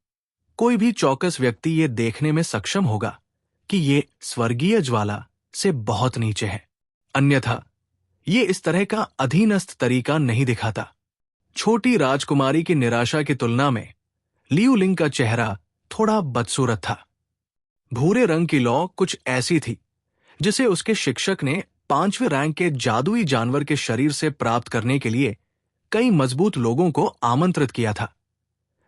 कोई भी चौकस व्यक्ति ये देखने में सक्षम होगा कि ये स्वर्गीय ज्वाला से बहुत नीचे है। अन्यथा ये इस तरह का अधीनस्थ तरीका नहीं दिखाता। छोटी राजकुमारी की निराशा की तुलना में लियू लिंग का चेहरा थोड़ा बदसूरत था। भूरे रंग की लौ कुछ ऐसी थी जिसे उसके शिक्षक ने 5वें रैंक के जादुई जानवर के शरीर से प्राप्त करने के लिए कई मजबूत लोगों को आमंत्रित किया था,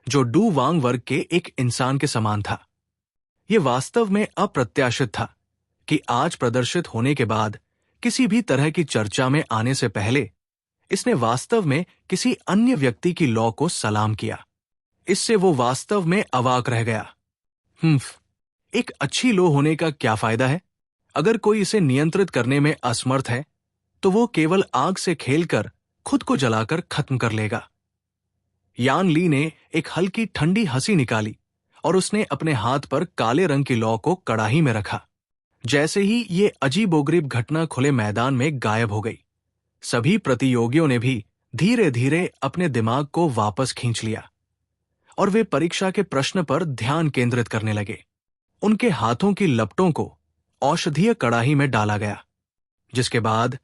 जो डू वांग वर्ग के एक इंसान के समान था। यह वास्तव में अप्रत्याशित था कि आज प्रदर्शित होने के बाद किसी भी तरह की चर्चा में आने से पहले इसने वास्तव में किसी अन्य व्यक्ति की लौ को सलाम किया। इससे वो वास्तव में अवाक रह गया। एक अच्छी लौ होने का क्या फायदा है अगर कोई इसे नियंत्रित करने में असमर्थ है तो वो केवल आग से खेलकर खुद को जलाकर खत्म कर लेगा। यान ली ने एक हल्की ठंडी हंसी निकाली और उसने अपने हाथ पर काले रंग की लौ को कड़ाही में रखा। जैसे ही ये अजीबोगरीब घटना खुले मैदान में गायब हो गई, सभी प्रतियोगियों ने भी धीरे धीरे अपने दिमाग को वापस खींच लिया और वे परीक्षा के प्रश्न पर ध्यान केंद्रित करने लगे। उनके हाथों की लपटों को औषधीय कड़ाही में डाला गया, जिसके बाद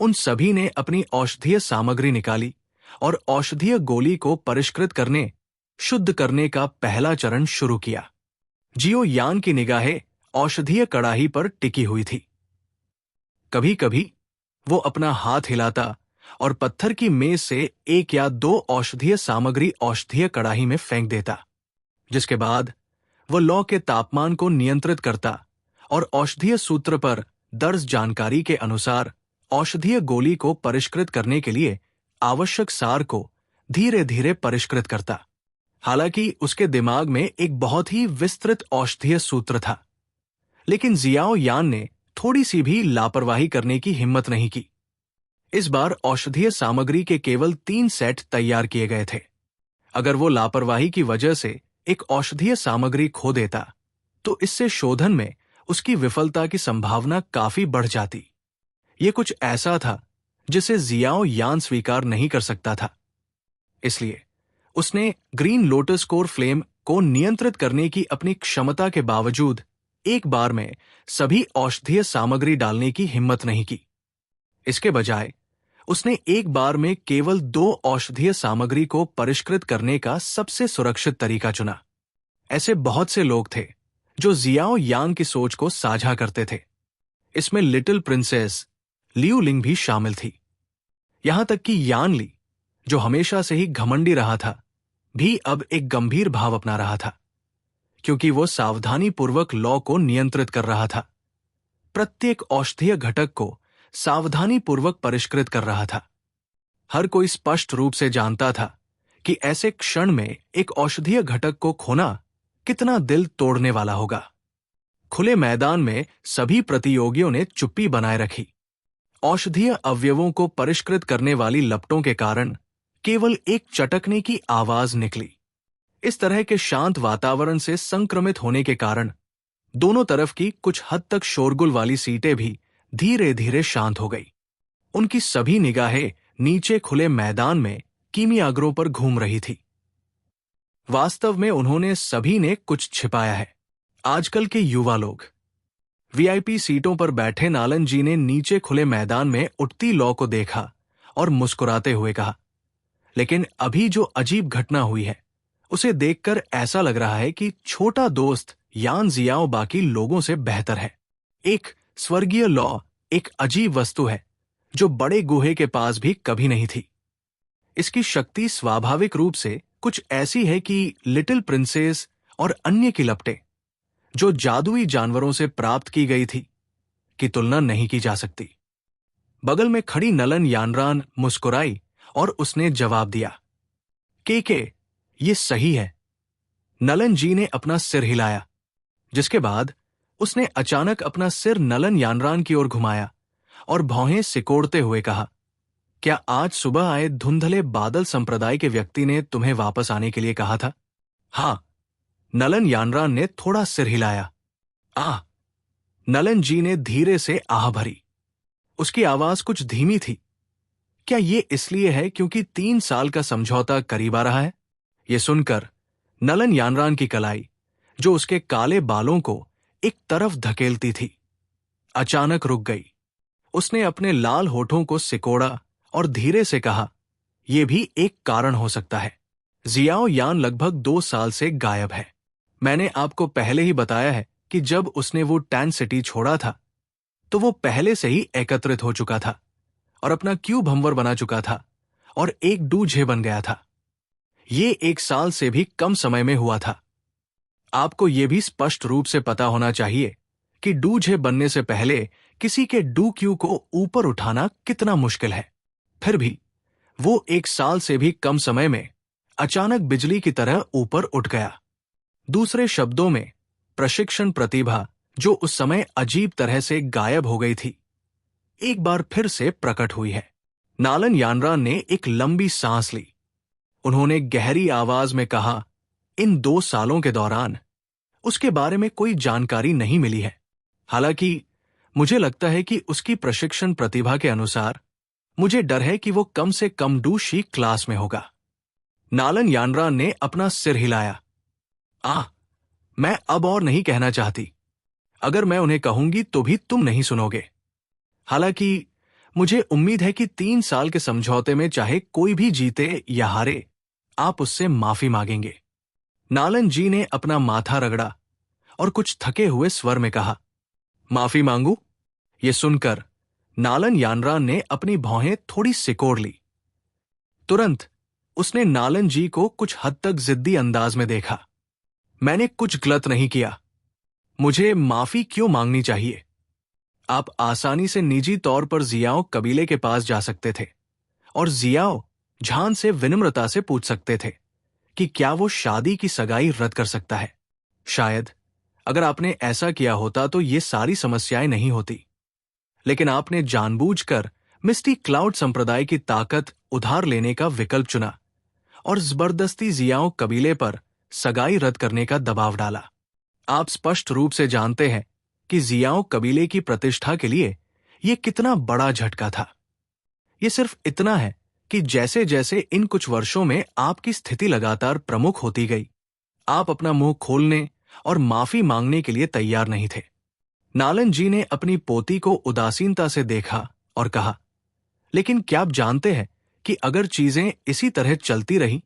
उन सभी ने अपनी औषधीय सामग्री निकाली और औषधीय गोली को परिष्कृत करने, शुद्ध करने का पहला चरण शुरू किया। जियो यान की निगाहें औषधीय कड़ाही पर टिकी हुई थी। कभी कभी वो अपना हाथ हिलाता और पत्थर की मेज से एक या दो औषधीय सामग्री औषधीय कड़ाही में फेंक देता, जिसके बाद वो लौ के तापमान को नियंत्रित करता और औषधीय सूत्र पर दर्ज जानकारी के अनुसार औषधीय गोली को परिष्कृत करने के लिए आवश्यक सार को धीरे धीरे परिष्कृत करता। हालांकि उसके दिमाग में एक बहुत ही विस्तृत औषधीय सूत्र था, लेकिन जियाओ यान ने थोड़ी सी भी लापरवाही करने की हिम्मत नहीं की। इस बार औषधीय सामग्री के केवल 3 सेट तैयार किए गए थे। अगर वो लापरवाही की वजह से एक औषधीय सामग्री खो देता, तो इससे शोधन में उसकी विफलता की संभावना काफी बढ़ जाती। ये कुछ ऐसा था जिसे जियाओ यान स्वीकार नहीं कर सकता था। इसलिए उसने ग्रीन लोटस कोर फ्लेम को नियंत्रित करने की अपनी क्षमता के बावजूद एक बार में सभी औषधीय सामग्री डालने की हिम्मत नहीं की। इसके बजाय उसने एक बार में केवल 2 औषधीय सामग्री को परिष्कृत करने का सबसे सुरक्षित तरीका चुना। ऐसे बहुत से लोग थे जो जियाओ यांग की सोच को साझा करते थे। इसमें लिटिल प्रिंसेस लियू लिंग भी शामिल थी। यहां तक कि यान ली, जो हमेशा से ही घमंडी रहा था, भी अब एक गंभीर भाव अपना रहा था, क्योंकि वो सावधानी पूर्वक लौ को नियंत्रित कर रहा था। प्रत्येक औषधीय घटक को सावधानी पूर्वक परिष्कृत कर रहा था। हर कोई स्पष्ट रूप से जानता था कि ऐसे क्षण में एक औषधीय घटक को खोना कितना दिल तोड़ने वाला होगा। खुले मैदान में सभी प्रतियोगियों ने चुप्पी बनाए रखी। औषधीय अवयवों को परिष्कृत करने वाली लपटों के कारण केवल एक चटकने की आवाज निकली। इस तरह के शांत वातावरण से संक्रमित होने के कारण दोनों तरफ की कुछ हद तक शोरगुल वाली सीटें भी धीरे धीरे शांत हो गई। उनकी सभी निगाहें नीचे खुले मैदान में कीमियागरों पर घूम रही थी। वास्तव में उन्होंने सभी ने कुछ छिपाया है। आजकल के युवा लोग। वीआईपी सीटों पर बैठे नालन जी ने नीचे खुले मैदान में उठती लौ को देखा और मुस्कुराते हुए कहा, लेकिन अभी जो अजीब घटना हुई है, उसे देखकर ऐसा लग रहा है कि छोटा दोस्त यान जियाओ बाकी लोगों से बेहतर है। एक स्वर्गीय लौ एक अजीब वस्तु है जो बड़े गुहे के पास भी कभी नहीं थी। इसकी शक्ति स्वाभाविक रूप से कुछ ऐसी है कि लिटिल प्रिंसेस और अन्य की लपटें, जो जादुई जानवरों से प्राप्त की गई थी, की तुलना नहीं की जा सकती। बगल में खड़ी नलन यानरान मुस्कुराई और उसने जवाब दिया, के ये सही है। नलन जी ने अपना सिर हिलाया, जिसके बाद उसने अचानक अपना सिर नलन यानरान की ओर घुमाया और भौहें सिकोड़ते हुए कहा, क्या आज सुबह आए धुंधले बादल संप्रदाय के व्यक्ति ने तुम्हें वापस आने के लिए कहा था? हां। नलन यानरान ने थोड़ा सिर हिलाया। नलन जी ने धीरे से आह भरी। उसकी आवाज कुछ धीमी थी। क्या ये इसलिए है क्योंकि 3 साल का समझौता करीब आ रहा है? ये सुनकर नलन यानरान की कलाई, जो उसके काले बालों को एक तरफ धकेलती थी, अचानक रुक गई। उसने अपने लाल होठों को सिकोड़ा और धीरे से कहा, यह भी एक कारण हो सकता है। जियाओ यान लगभग 2 साल से गायब है। मैंने आपको पहले ही बताया है कि जब उसने वो टैन सिटी छोड़ा था, तो वो पहले से ही एकत्रित हो चुका था और अपना क्यूब हमवर बना चुका था और एक डूझे बन गया था। ये 1 साल से भी कम समय में हुआ था। आपको यह भी स्पष्ट रूप से पता होना चाहिए कि डूझे बनने से पहले किसी के डू क्यू को ऊपर उठाना कितना मुश्किल है। फिर भी वो 1 साल से भी कम समय में अचानक बिजली की तरह ऊपर उठ गया। दूसरे शब्दों में, प्रशिक्षण प्रतिभा जो उस समय अजीब तरह से गायब हो गई थी, एक बार फिर से प्रकट हुई है। नालन यानरान ने एक लंबी सांस ली। उन्होंने गहरी आवाज में कहा, इन 2 सालों के दौरान उसके बारे में कोई जानकारी नहीं मिली है। हालांकि मुझे लगता है कि उसकी प्रशिक्षण प्रतिभा के अनुसार मुझे डर है कि वो कम से कम डू-शी क्लास में होगा। नालन यानरान ने अपना सिर हिलाया। मैं अब और नहीं कहना चाहती। अगर मैं उन्हें कहूंगी तो भी तुम नहीं सुनोगे। हालांकि मुझे उम्मीद है कि 3 साल के समझौते में चाहे कोई भी जीते या हारे, आप उससे माफी मांगेंगे। नालन जी ने अपना माथा रगड़ा और कुछ थके हुए स्वर में कहा, माफी मांगू? ये सुनकर नालन यानरान ने अपनी भौहें थोड़ी सिकोड़ ली। तुरंत उसने नालन जी को कुछ हद तक जिद्दी अंदाज में देखा। मैंने कुछ गलत नहीं किया, मुझे माफी क्यों मांगनी चाहिए? आप आसानी से निजी तौर पर जियाओ कबीले के पास जा सकते थे और जियाओ झान से विनम्रता से पूछ सकते थे कि क्या वो शादी की सगाई रद्द कर सकता है। शायद अगर आपने ऐसा किया होता तो ये सारी समस्याएं नहीं होती, लेकिन आपने जानबूझकर मिस्टी क्लाउड संप्रदाय की ताकत उधार लेने का विकल्प चुना और जबरदस्ती जियाओ कबीले पर सगाई रद्द करने का दबाव डाला। आप स्पष्ट रूप से जानते हैं कि जियाओ कबीले की प्रतिष्ठा के लिए यह कितना बड़ा झटका था। यह सिर्फ इतना है कि जैसे जैसे इन कुछ वर्षों में आपकी स्थिति लगातार प्रमुख होती गई, आप अपना मुंह खोलने और माफी मांगने के लिए तैयार नहीं थे। नालन जी ने अपनी पोती को उदासीनता से देखा और कहा, लेकिन क्या आप जानते हैं कि अगर चीजें इसी तरह चलती रही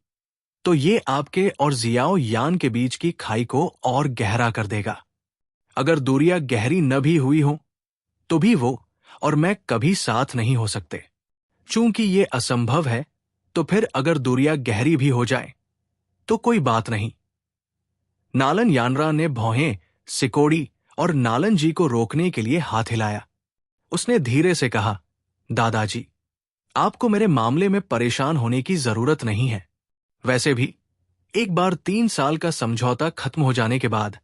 तो ये आपके और जियाओ यान के बीच की खाई को और गहरा कर देगा। अगर दूरियां गहरी न भी हुई हो तो भी वो और मैं कभी साथ नहीं हो सकते। चूंकि ये असंभव है, तो फिर अगर दूरियां गहरी भी हो जाए तो कोई बात नहीं। नालन यानरा ने भौहें सिकोड़ी और नालन जी को रोकने के लिए हाथ हिलाया। उसने धीरे से कहा, दादाजी, आपको मेरे मामले में परेशान होने की जरूरत नहीं है। वैसे भी एक बार 3 साल का समझौता खत्म हो जाने के बाद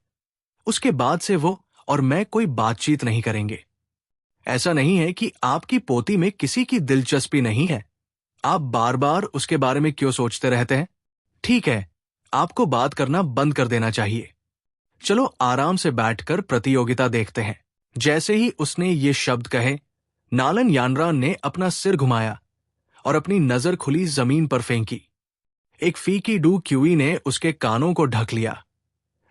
उसके बाद से वो और मैं कोई बातचीत नहीं करेंगे। ऐसा नहीं है कि आपकी पोती में किसी की दिलचस्पी नहीं है। आप बार बार उसके बारे में क्यों सोचते रहते हैं? ठीक है, आपको बात करना बंद कर देना चाहिए। चलो आराम से बैठकर प्रतियोगिता देखते हैं। जैसे ही उसने ये शब्द कहे, नालन यानरान ने अपना सिर घुमाया और अपनी नजर खुली जमीन पर फेंकी। एक फीकी डू क्यूई ने उसके कानों को ढक लिया,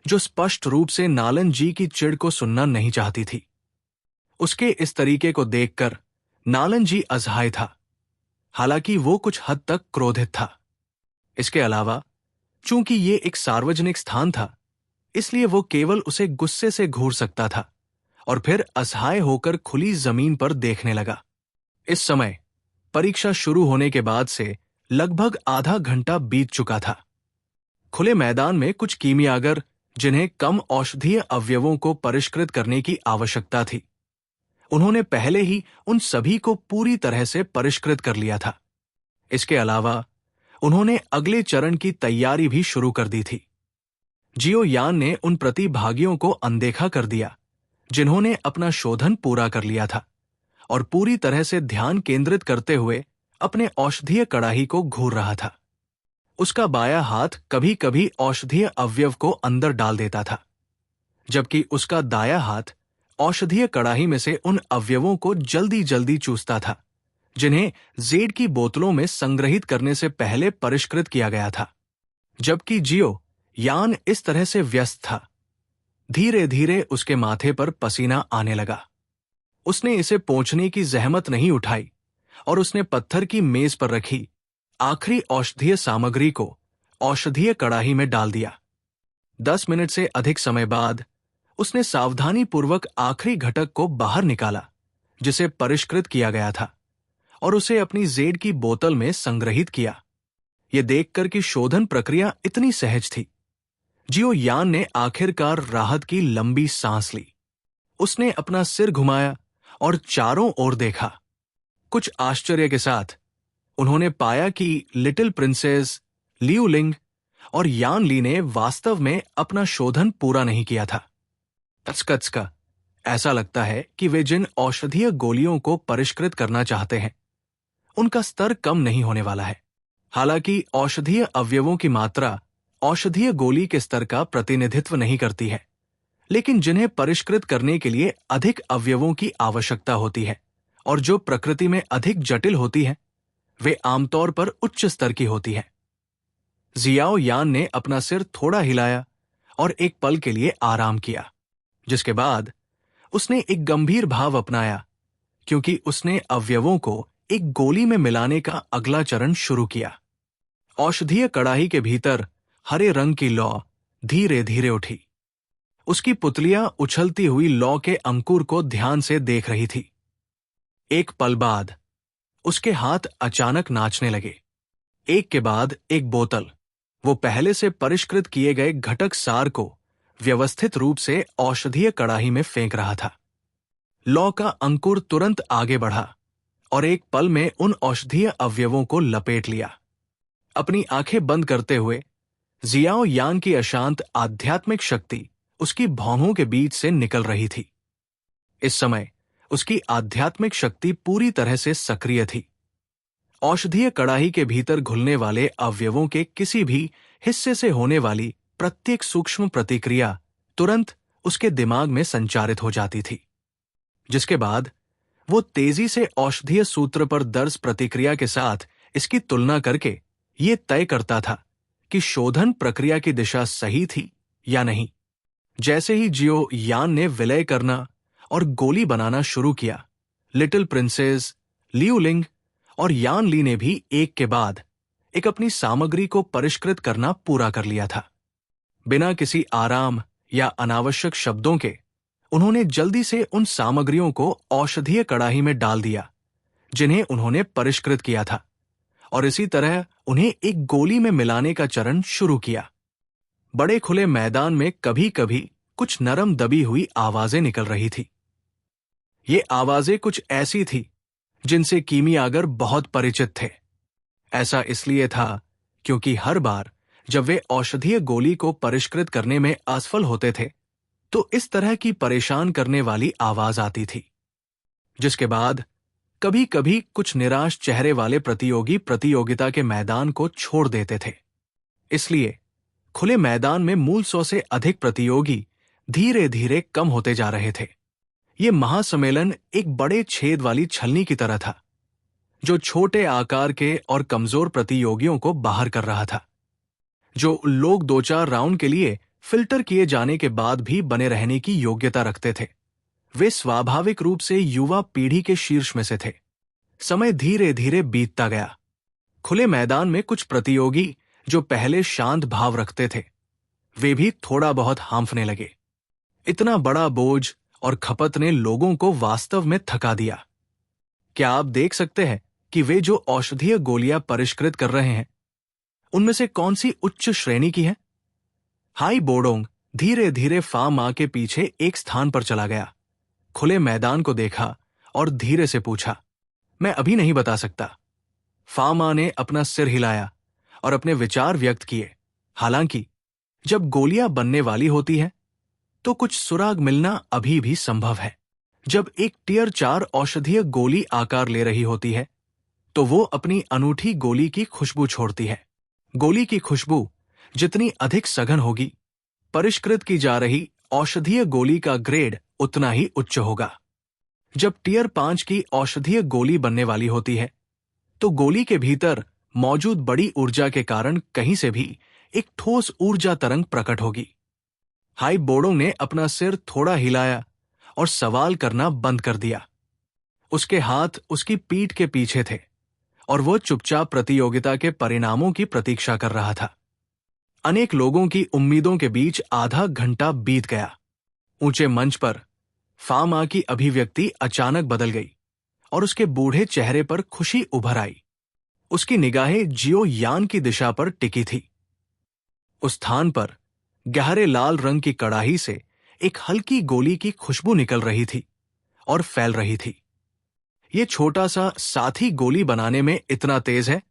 जो स्पष्ट रूप से नालन जी की चिढ़ को सुनना नहीं चाहती थी। उसके इस तरीके को देखकर नालन जी असहाय था, हालांकि वो कुछ हद तक क्रोधित था। इसके अलावा चूंकि ये एक सार्वजनिक स्थान था, इसलिए वो केवल उसे गुस्से से घूर सकता था और फिर असहाय होकर खुली जमीन पर देखने लगा। इस समय परीक्षा शुरू होने के बाद से लगभग आधा घंटा बीत चुका था। खुले मैदान में कुछ कीमियागर, जिन्हें कम औषधीय अवयवों को परिष्कृत करने की आवश्यकता थी, उन्होंने पहले ही उन सभी को पूरी तरह से परिष्कृत कर लिया था। इसके अलावा उन्होंने अगले चरण की तैयारी भी शुरू कर दी थी। जियो यान ने उन प्रतिभागियों को अनदेखा कर दिया जिन्होंने अपना शोधन पूरा कर लिया था और पूरी तरह से ध्यान केंद्रित करते हुए अपने औषधीय कड़ाही को घूर रहा था। उसका बायां हाथ कभी कभी औषधीय अवयव को अंदर डाल देता था, जबकि उसका दायां हाथ औषधीय कड़ाही में से उन अवयवों को जल्दी जल्दी चूसता था जिन्हें जेड की बोतलों में संग्रहित करने से पहले परिष्कृत किया गया था। जबकि जियो यान इस तरह से व्यस्त था, धीरे धीरे उसके माथे पर पसीना आने लगा। उसने इसे पोंछने की जहमत नहीं उठाई और उसने पत्थर की मेज पर रखी आखिरी औषधीय सामग्री को औषधीय कड़ाही में डाल दिया। 10 मिनट से अधिक समय बाद उसने सावधानीपूर्वक आखिरी घटक को बाहर निकाला जिसे परिष्कृत किया गया था और उसे अपनी जेड की बोतल में संग्रहित किया। यह देखकर कि शोधन प्रक्रिया इतनी सहज थी, जियो यान ने आखिरकार राहत की लंबी सांस ली। उसने अपना सिर घुमाया और चारों ओर देखा। कुछ आश्चर्य के साथ उन्होंने पाया कि लिटिल प्रिंसेस, लियू लिंग और यान ली ने वास्तव में अपना शोधन पूरा नहीं किया था। तचकचका ऐसा लगता है कि वे जिन औषधीय गोलियों को परिष्कृत करना चाहते हैं, उनका स्तर कम नहीं होने वाला है। हालांकि औषधीय अवयवों की मात्रा औषधीय गोली के स्तर का प्रतिनिधित्व नहीं करती है, लेकिन जिन्हें परिष्कृत करने के लिए अधिक अवयवों की आवश्यकता होती है और जो प्रकृति में अधिक जटिल होती है, वे आमतौर पर उच्च स्तर की होती है। जियाओ यान ने अपना सिर थोड़ा हिलाया और एक पल के लिए आराम किया, जिसके बाद उसने एक गंभीर भाव अपनाया, क्योंकि उसने अवयवों को एक गोली में मिलाने का अगला चरण शुरू किया। औषधीय कड़ाही के भीतर हरे रंग की लौ धीरे धीरे उठी। उसकी पुतलियां उछलती हुई लौ के अंकुर को ध्यान से देख रही थी। एक पल बाद उसके हाथ अचानक नाचने लगे। एक के बाद एक बोतल वो पहले से परिष्कृत किए गए घटक सार को व्यवस्थित रूप से औषधीय कड़ाही में फेंक रहा था। लौ का अंकुर तुरंत आगे बढ़ा और एक पल में उन औषधीय अवयवों को लपेट लिया। अपनी आंखें बंद करते हुए जियाओ यान की अशांत आध्यात्मिक शक्ति उसकी भौहों के बीच से निकल रही थी। इस समय उसकी आध्यात्मिक शक्ति पूरी तरह से सक्रिय थी। औषधीय कड़ाही के भीतर घुलने वाले अवयवों के किसी भी हिस्से से होने वाली प्रत्येक सूक्ष्म प्रतिक्रिया तुरंत उसके दिमाग में संचारित हो जाती थी, जिसके बाद वो तेजी से औषधीय सूत्र पर दर्ज प्रतिक्रिया के साथ इसकी तुलना करके ये तय करता था कि शोधन प्रक्रिया की दिशा सही थी या नहीं। जैसे ही जियो यान ने विलय करना और गोली बनाना शुरू किया, लिटिल प्रिंसेस, लियू लिंग और यान ली ने भी एक के बाद एक अपनी सामग्री को परिष्कृत करना पूरा कर लिया था। बिना किसी आराम या अनावश्यक शब्दों के उन्होंने जल्दी से उन सामग्रियों को औषधीय कड़ाही में डाल दिया जिन्हें उन्होंने परिष्कृत किया था, और इसी तरह उन्हें एक गोली में मिलाने का चरण शुरू किया। बड़े खुले मैदान में कभी कभी कुछ नरम दबी हुई आवाजें निकल रही थी। ये आवाजें कुछ ऐसी थी जिनसे कीमियागर बहुत परिचित थे। ऐसा इसलिए था क्योंकि हर बार जब वे औषधीय गोली को परिष्कृत करने में असफल होते थे तो इस तरह की परेशान करने वाली आवाज आती थी, जिसके बाद कभी कभी कुछ निराश चेहरे वाले प्रतियोगी प्रतियोगिता के मैदान को छोड़ देते थे। इसलिए खुले मैदान में मूल 100 से अधिक प्रतियोगी धीरे धीरे कम होते जा रहे थे। ये महासम्मेलन एक बड़े छेद वाली छलनी की तरह था जो छोटे आकार के और कमजोर प्रतियोगियों को बाहर कर रहा था। जो लोग 2-4 राउंड के लिए फिल्टर किए जाने के बाद भी बने रहने की योग्यता रखते थे, वे स्वाभाविक रूप से युवा पीढ़ी के शीर्ष में से थे। समय धीरे धीरे बीतता गया। खुले मैदान में कुछ प्रतियोगी जो पहले शांत भाव रखते थे, वे भी थोड़ा बहुत हांफने लगे। इतना बड़ा बोझ और खपत ने लोगों को वास्तव में थका दिया। क्या आप देख सकते हैं कि वे जो औषधीय गोलियां परिष्कृत कर रहे हैं उनमें से कौन सी उच्च श्रेणी की है? हाई बोडोंग धीरे धीरे फा मा के पीछे एक स्थान पर चला गया, खुले मैदान को देखा और धीरे से पूछा, मैं अभी नहीं बता सकता। फा मा ने अपना सिर हिलाया और अपने विचार व्यक्त किए। हालांकि जब गोलियां बनने वाली होती हैं तो कुछ सुराग मिलना अभी भी संभव है। जब एक टियर 4 औषधीय गोली आकार ले रही होती है तो वो अपनी अनूठी गोली की खुशबू छोड़ती है। गोली की खुशबू जितनी अधिक सघन होगी, परिष्कृत की जा रही औषधीय गोली का ग्रेड उतना ही उच्च होगा। जब टियर 5 की औषधीय गोली बनने वाली होती है तो गोली के भीतर मौजूद बड़ी ऊर्जा के कारण कहीं से भी एक ठोस ऊर्जा तरंग प्रकट होगी। हाई बोडोंग ने अपना सिर थोड़ा हिलाया और सवाल करना बंद कर दिया। उसके हाथ उसकी पीठ के पीछे थे और वो चुपचाप प्रतियोगिता के परिणामों की प्रतीक्षा कर रहा था। अनेक लोगों की उम्मीदों के बीच आधा घंटा बीत गया। ऊंचे मंच पर फा मा की अभिव्यक्ति अचानक बदल गई और उसके बूढ़े चेहरे पर खुशी उभर आई। उसकी निगाहें जियो यान की दिशा पर टिकी थी। उस स्थान पर गहरे लाल रंग की कड़ाही से एक हल्की गोली की खुशबू निकल रही थी और फैल रही थी। ये छोटा सा साथी गोली बनाने में इतना तेज है,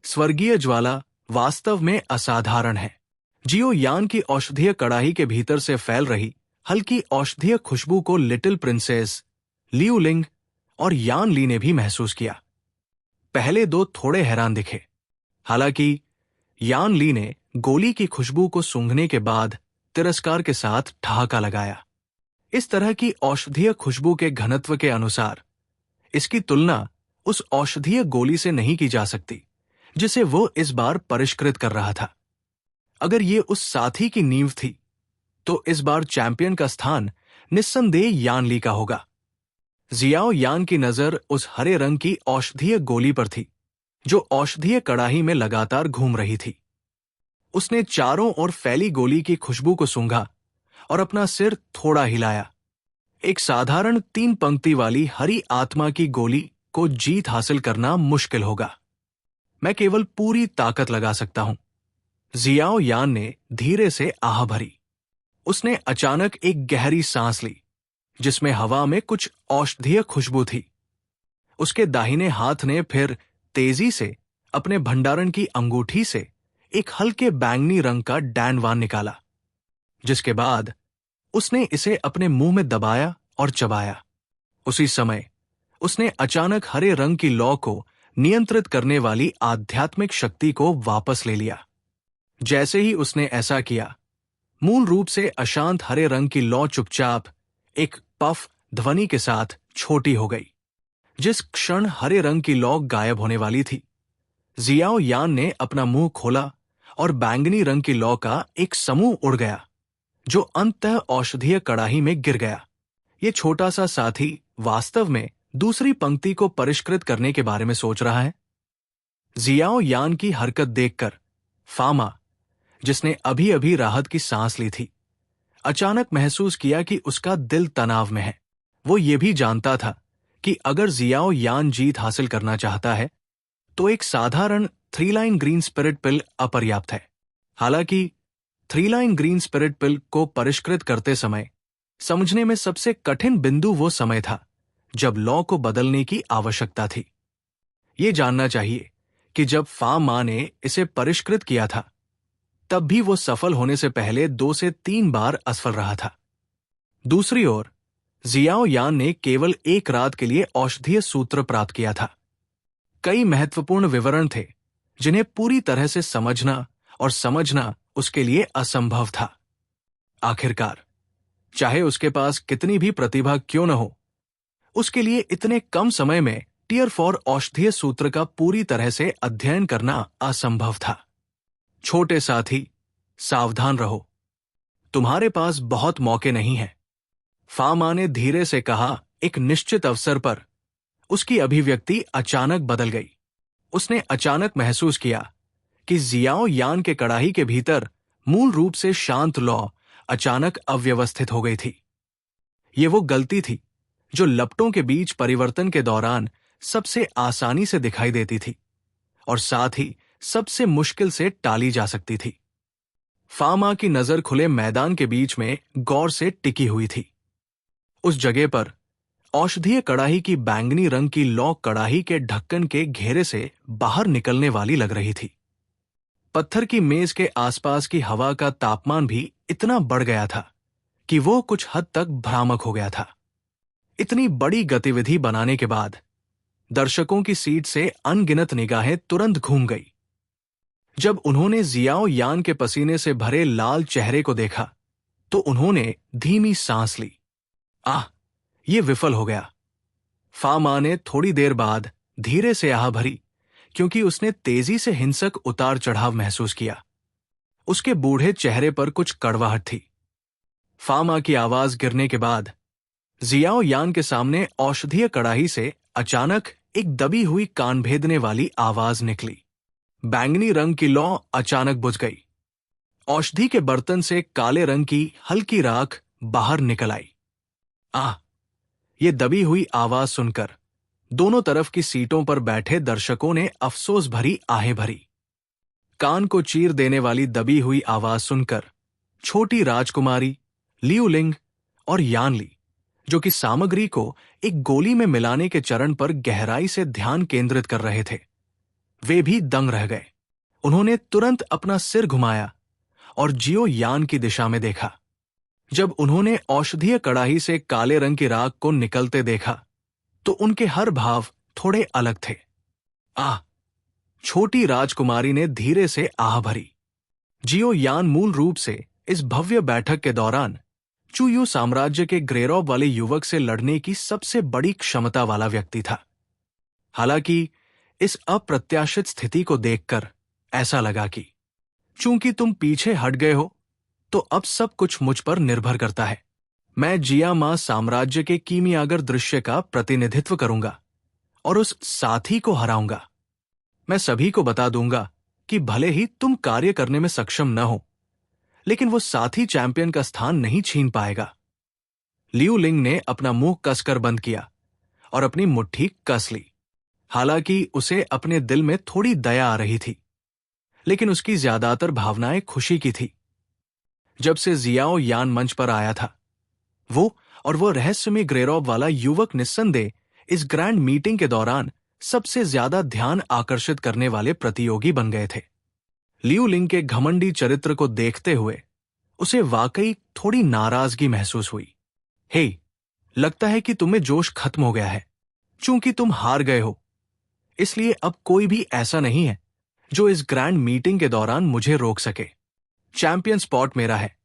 स्वर्गीय ज्वाला वास्तव में असाधारण है। जियो यान की औषधीय कड़ाही के भीतर से फैल रही हल्की औषधीय खुशबू को लिटिल प्रिंसेस, लियू लिंग और यान ली ने भी महसूस किया। पहले दो थोड़े हैरान दिखे। हालांकि यान ली ने गोली की खुशबू को सूंघने के बाद तिरस्कार के साथ ठहाका लगाया। इस तरह की औषधीय खुशबू के घनत्व के अनुसार इसकी तुलना उस औषधीय गोली से नहीं की जा सकती जिसे वो इस बार परिष्कृत कर रहा था। अगर ये उस साथी की नींव थी तो इस बार चैंपियन का स्थान निस्संदेह यान ली का होगा। जियाओ यान की नजर उस हरे रंग की औषधीय गोली पर थी जो औषधीय कड़ाही में लगातार घूम रही थी। उसने चारों ओर फैली गोली की खुशबू को सूंघा और अपना सिर थोड़ा हिलाया। एक साधारण 3 पंक्ति वाली हरी आत्मा की गोली को जीत हासिल करना मुश्किल होगा। मैं केवल पूरी ताकत लगा सकता हूं। जियाओ यान ने धीरे से आह भरी। उसने अचानक एक गहरी सांस ली, जिसमें हवा में कुछ औषधीय खुशबू थी। उसके दाहिने हाथ ने फिर तेजी से अपने भंडारण की अंगूठी से एक हल्के बैंगनी रंग का डैनवान निकाला, जिसके बाद उसने इसे अपने मुंह में दबाया और चबाया। उसी समय उसने अचानक हरे रंग की लौ को नियंत्रित करने वाली आध्यात्मिक शक्ति को वापस ले लिया। जैसे ही उसने ऐसा किया, मूल रूप से अशांत हरे रंग की लौ चुपचाप एक पफ ध्वनि के साथ छोटी हो गई। जिस क्षण हरे रंग की लौ गायब होने वाली थी, जियाओ यान ने अपना मुंह खोला और बैंगनी रंग की लौ का एक समूह उड़ गया, जो अंततः औषधीय कड़ाही में गिर गया। ये छोटा सा साथी वास्तव में दूसरी पंक्ति को परिष्कृत करने के बारे में सोच रहा है। जियाओ यान की हरकत देखकर फामा, जिसने अभी अभी राहत की सांस ली थी, अचानक महसूस किया कि उसका दिल तनाव में है। वो ये भी जानता था कि अगर जियाओ यान जीत हासिल करना चाहता है तो एक साधारण 3 लाइन ग्रीन स्पिरिट पिल अपर्याप्त है। हालांकि 3 लाइन ग्रीन स्पिरिट पिल को परिष्कृत करते समय समझने में सबसे कठिन बिंदु वो समय था जब लॉ को बदलने की आवश्यकता थी। ये जानना चाहिए कि जब फा मा ने इसे परिष्कृत किया था, तब भी वो सफल होने से पहले 2 से 3 बार असफल रहा था। दूसरी ओर जियाओ यान ने केवल एक रात के लिए औषधीय सूत्र प्राप्त किया था। कई महत्वपूर्ण विवरण थे जिन्हें पूरी तरह से समझना और समझना उसके लिए असंभव था। आखिरकार, चाहे उसके पास कितनी भी प्रतिभा क्यों न हो, उसके लिए इतने कम समय में टियर 4 औषधीय सूत्र का पूरी तरह से अध्ययन करना असंभव था। छोटे साथी, सावधान रहो। तुम्हारे पास बहुत मौके नहीं हैं। फा मा ने धीरे से कहा। एक निश्चित अवसर पर उसकी अभिव्यक्ति अचानक बदल गई। उसने अचानक महसूस किया कि जियाओ यान के कड़ाही के भीतर मूल रूप से शांत लौ अचानक अव्यवस्थित हो गई थी। ये वो गलती थी जो लपटों के बीच परिवर्तन के दौरान सबसे आसानी से दिखाई देती थी और साथ ही सबसे मुश्किल से टाली जा सकती थी। फा मा की नजर खुले मैदान के बीच में गौर से टिकी हुई थी। उस जगह पर औषधीय कड़ाही की बैंगनी रंग की लौ कड़ाही के ढक्कन के घेरे से बाहर निकलने वाली लग रही थी। पत्थर की मेज के आसपास की हवा का तापमान भी इतना बढ़ गया था कि वो कुछ हद तक भ्रामक हो गया था। इतनी बड़ी गतिविधि बनाने के बाद दर्शकों की सीट से अनगिनत निगाहें तुरंत घूम गई। जब उन्होंने जियाओ यान के पसीने से भरे लाल चेहरे को देखा तो उन्होंने धीमी सांस ली। आह, ये विफल हो गया। फा मा ने थोड़ी देर बाद धीरे से आह भरी, क्योंकि उसने तेजी से हिंसक उतार चढ़ाव महसूस किया। उसके बूढ़े चेहरे पर कुछ कड़वाहट थी। फा मा की आवाज गिरने के बाद जियाओ यान के सामने औषधीय कड़ाही से अचानक एक दबी हुई कान भेदने वाली आवाज निकली। बैंगनी रंग की लौ अचानक बुझ गई। औषधि के बर्तन से काले रंग की हल्की राख बाहर निकल आई। आह! ये दबी हुई आवाज सुनकर दोनों तरफ की सीटों पर बैठे दर्शकों ने अफसोस भरी आहें भरी। कान को चीर देने वाली दबी हुई आवाज सुनकर छोटी राजकुमारी, लियूलिंग और यानली, जो कि सामग्री को एक गोली में मिलाने के चरण पर गहराई से ध्यान केंद्रित कर रहे थे, वे भी दंग रह गए। उन्होंने तुरंत अपना सिर घुमाया और जियो यान की दिशा में देखा। जब उन्होंने औषधीय कड़ाही से काले रंग की राख को निकलते देखा तो उनके हर भाव थोड़े अलग थे। आह! छोटी राजकुमारी ने धीरे से आह भरी। जियो यान मूल रूप से इस भव्य बैठक के दौरान चुयू साम्राज्य के ग्रेरॉब वाले युवक से लड़ने की सबसे बड़ी क्षमता वाला व्यक्ति था। हालांकि इस अप्रत्याशित स्थिति को देखकर ऐसा लगा कि चूंकि तुम पीछे हट गए हो तो अब सब कुछ मुझ पर निर्भर करता है। मैं जिया मा साम्राज्य के कीमियागर दृश्य का प्रतिनिधित्व करूंगा और उस साथी को हराऊंगा। मैं सभी को बता दूंगा कि भले ही तुम कार्य करने में सक्षम न हो, लेकिन वो साथी चैंपियन का स्थान नहीं छीन पाएगा। लियू लिंग ने अपना मुंह कसकर बंद किया और अपनी मुट्ठी कस ली। हालांकि उसे अपने दिल में थोड़ी दया आ रही थी, लेकिन उसकी ज्यादातर भावनाएं खुशी की थी। जब से जियाओ यान मंच पर आया था, वो रहस्यमय ग्रेरॉब वाला युवक निस्संदेह इस ग्रैंड मीटिंग के दौरान सबसे ज्यादा ध्यान आकर्षित करने वाले प्रतियोगी बन गए थे। लियू लिंग के घमंडी चरित्र को देखते हुए उसे वाकई थोड़ी नाराजगी महसूस हुई। हे, लगता है कि तुम्हें जोश खत्म हो गया है। चूंकि तुम हार गए हो, इसलिए अब कोई भी ऐसा नहीं है जो इस ग्रैंड मीटिंग के दौरान मुझे रोक सके। चैंपियन स्पॉट मेरा है।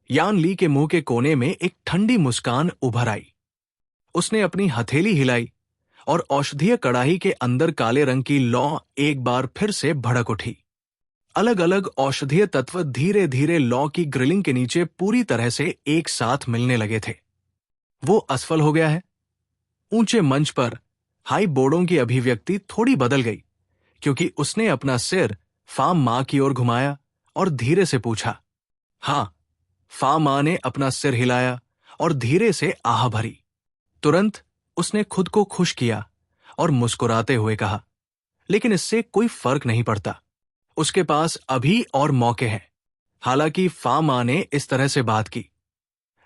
यान ली के मुंह के कोने में एक ठंडी मुस्कान उभर आई। उसने अपनी हथेली हिलाई और औषधीय कड़ाही के अंदर काले रंग की लौ एक बार फिर से भड़क उठी। अलग अलग औषधीय तत्व धीरे धीरे लौ की ग्रिलिंग के नीचे पूरी तरह से एक साथ मिलने लगे थे। वो असफल हो गया है। ऊंचे मंच पर हाई बोर्डों की अभिव्यक्ति थोड़ी बदल गई, क्योंकि उसने अपना सिर फा मां की ओर घुमाया और धीरे से पूछा। हां, फा मां ने अपना सिर हिलाया और धीरे से आह भरी। तुरंत उसने खुद को खुश किया और मुस्कुराते हुए कहा, लेकिन इससे कोई फर्क नहीं पड़ता। उसके पास अभी और मौके हैं। हालांकि फा मां ने इस तरह से बात की,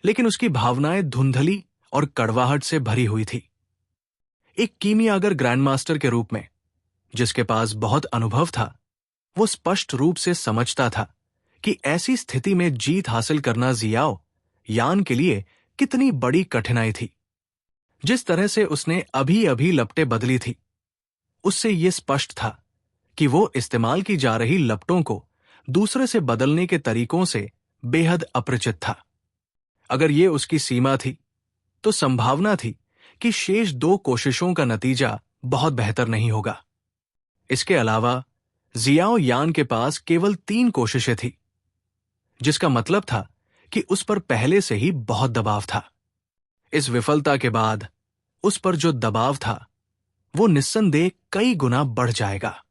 लेकिन उसकी भावनाएं धुंधली और कड़वाहट से भरी हुई थी। एक कीमियागर ग्रैंडमास्टर के रूप में, जिसके पास बहुत अनुभव था, वो स्पष्ट रूप से समझता था कि ऐसी स्थिति में जीत हासिल करना जियाओ यान के लिए कितनी बड़ी कठिनाई थी। जिस तरह से उसने अभी अभी लपटें बदली थी, उससे यह स्पष्ट था कि वो इस्तेमाल की जा रही लपटों को दूसरे से बदलने के तरीकों से बेहद अपरिचित था। अगर ये उसकी सीमा थी, तो संभावना थी कि शेष 2 कोशिशों का नतीजा बहुत बेहतर नहीं होगा। इसके अलावा जियाओ यान के पास केवल 3 कोशिशें थी, जिसका मतलब था कि उस पर पहले से ही बहुत दबाव था। इस विफलता के बाद उस पर जो दबाव था, वो निस्संदेह कई गुना बढ़ जाएगा।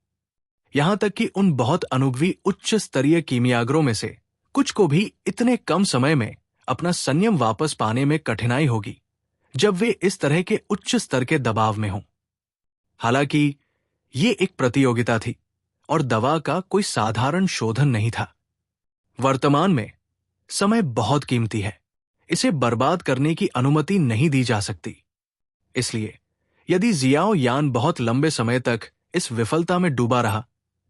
यहां तक कि उन बहुत अनुभवी उच्च स्तरीय कीमियागरों में से कुछ को भी इतने कम समय में अपना संयम वापस पाने में कठिनाई होगी, जब वे इस तरह के उच्च स्तर के दबाव में हों। हालांकि ये एक प्रतियोगिता थी और दवा का कोई साधारण शोधन नहीं था। वर्तमान में समय बहुत कीमती है। इसे बर्बाद करने की अनुमति नहीं दी जा सकती। इसलिए यदि जियाओ यान बहुत लंबे समय तक इस विफलता में डूबा रहा,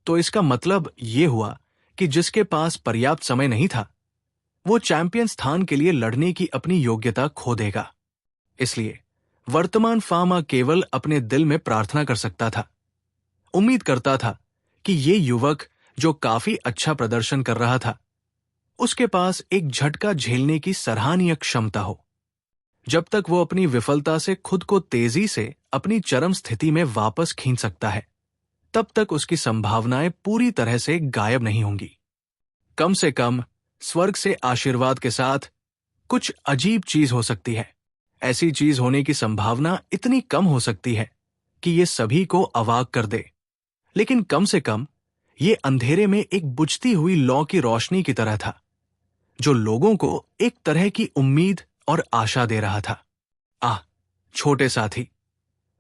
तो इसका मतलब ये हुआ कि जिसके पास पर्याप्त समय नहीं था, वो चैंपियन स्थान के लिए लड़ने की अपनी योग्यता खो देगा। इसलिए वर्तमान फा मां केवल अपने दिल में प्रार्थना कर सकता था। उम्मीद करता था कि ये युवक, जो काफी अच्छा प्रदर्शन कर रहा था, उसके पास एक झटका झेलने की सराहनीय क्षमता हो। जब तक वो अपनी विफलता से खुद को तेजी से अपनी चरम स्थिति में वापस खींच सकता है, तब तक उसकी संभावनाएं पूरी तरह से गायब नहीं होंगी। कम से कम स्वर्ग से आशीर्वाद के साथ कुछ अजीब चीज हो सकती है। ऐसी चीज होने की संभावना इतनी कम हो सकती है कि ये सभी को अवाक कर दे, लेकिन कम से कम ये अंधेरे में एक बुझती हुई लौ की रोशनी की तरह था, जो लोगों को एक तरह की उम्मीद और आशा दे रहा था। छोटे साथी,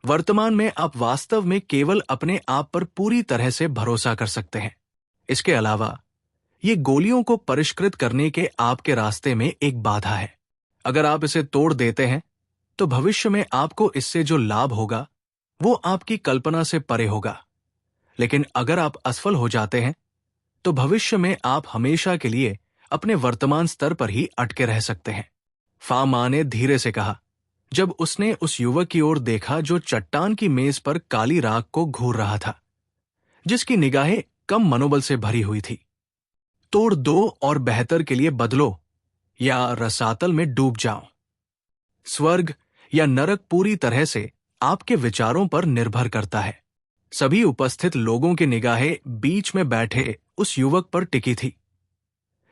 वर्तमान में आप वास्तव में केवल अपने आप पर पूरी तरह से भरोसा कर सकते हैं। इसके अलावा ये गोलियों को परिष्कृत करने के आपके रास्ते में एक बाधा है। अगर आप इसे तोड़ देते हैं, तो भविष्य में आपको इससे जो लाभ होगा, वो आपकी कल्पना से परे होगा। लेकिन अगर आप असफल हो जाते हैं, तो भविष्य में आप हमेशा के लिए अपने वर्तमान स्तर पर ही अटके रह सकते हैं। फा मां ने धीरे से कहा, जब उसने उस युवक की ओर देखा जो चट्टान की मेज पर काली राख को घूर रहा था, जिसकी निगाहें कम मनोबल से भरी हुई थी। तोड़ दो और बेहतर के लिए बदलो, या रसातल में डूब जाओ। स्वर्ग या नरक पूरी तरह से आपके विचारों पर निर्भर करता है। सभी उपस्थित लोगों की निगाहें बीच में बैठे उस युवक पर टिकी थी,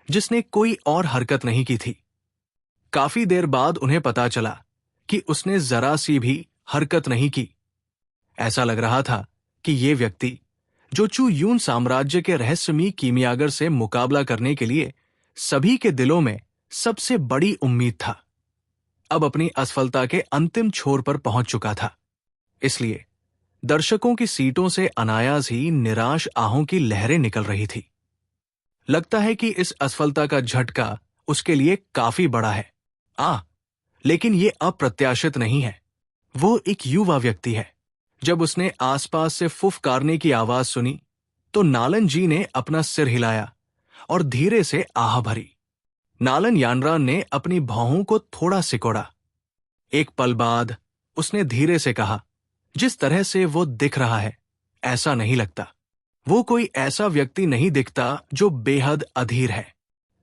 जिसने कोई और हरकत नहीं की थी। काफी देर बाद उन्हें पता चला कि उसने जरा सी भी हरकत नहीं की। ऐसा लग रहा था कि ये व्यक्ति, जो चू यून साम्राज्य के रहस्यमयी कीमियागर से मुकाबला करने के लिए सभी के दिलों में सबसे बड़ी उम्मीद था, अब अपनी असफलता के अंतिम छोर पर पहुंच चुका था। इसलिए दर्शकों की सीटों से अनायास ही निराश आहों की लहरें निकल रही थी। लगता है कि इस असफलता का झटका उसके लिए काफी बड़ा है। लेकिन ये अप्रत्याशित नहीं है। वो एक युवा व्यक्ति है। जब उसने आसपास से फुफकारने की आवाज सुनी तो नालन जी ने अपना सिर हिलाया और धीरे से आह भरी। नालन यानरान ने अपनी भौहों को थोड़ा सिकोड़ा। एक पल बाद उसने धीरे से कहा, जिस तरह से वो दिख रहा है ऐसा नहीं लगता। वो कोई ऐसा व्यक्ति नहीं दिखता जो बेहद अधीर है।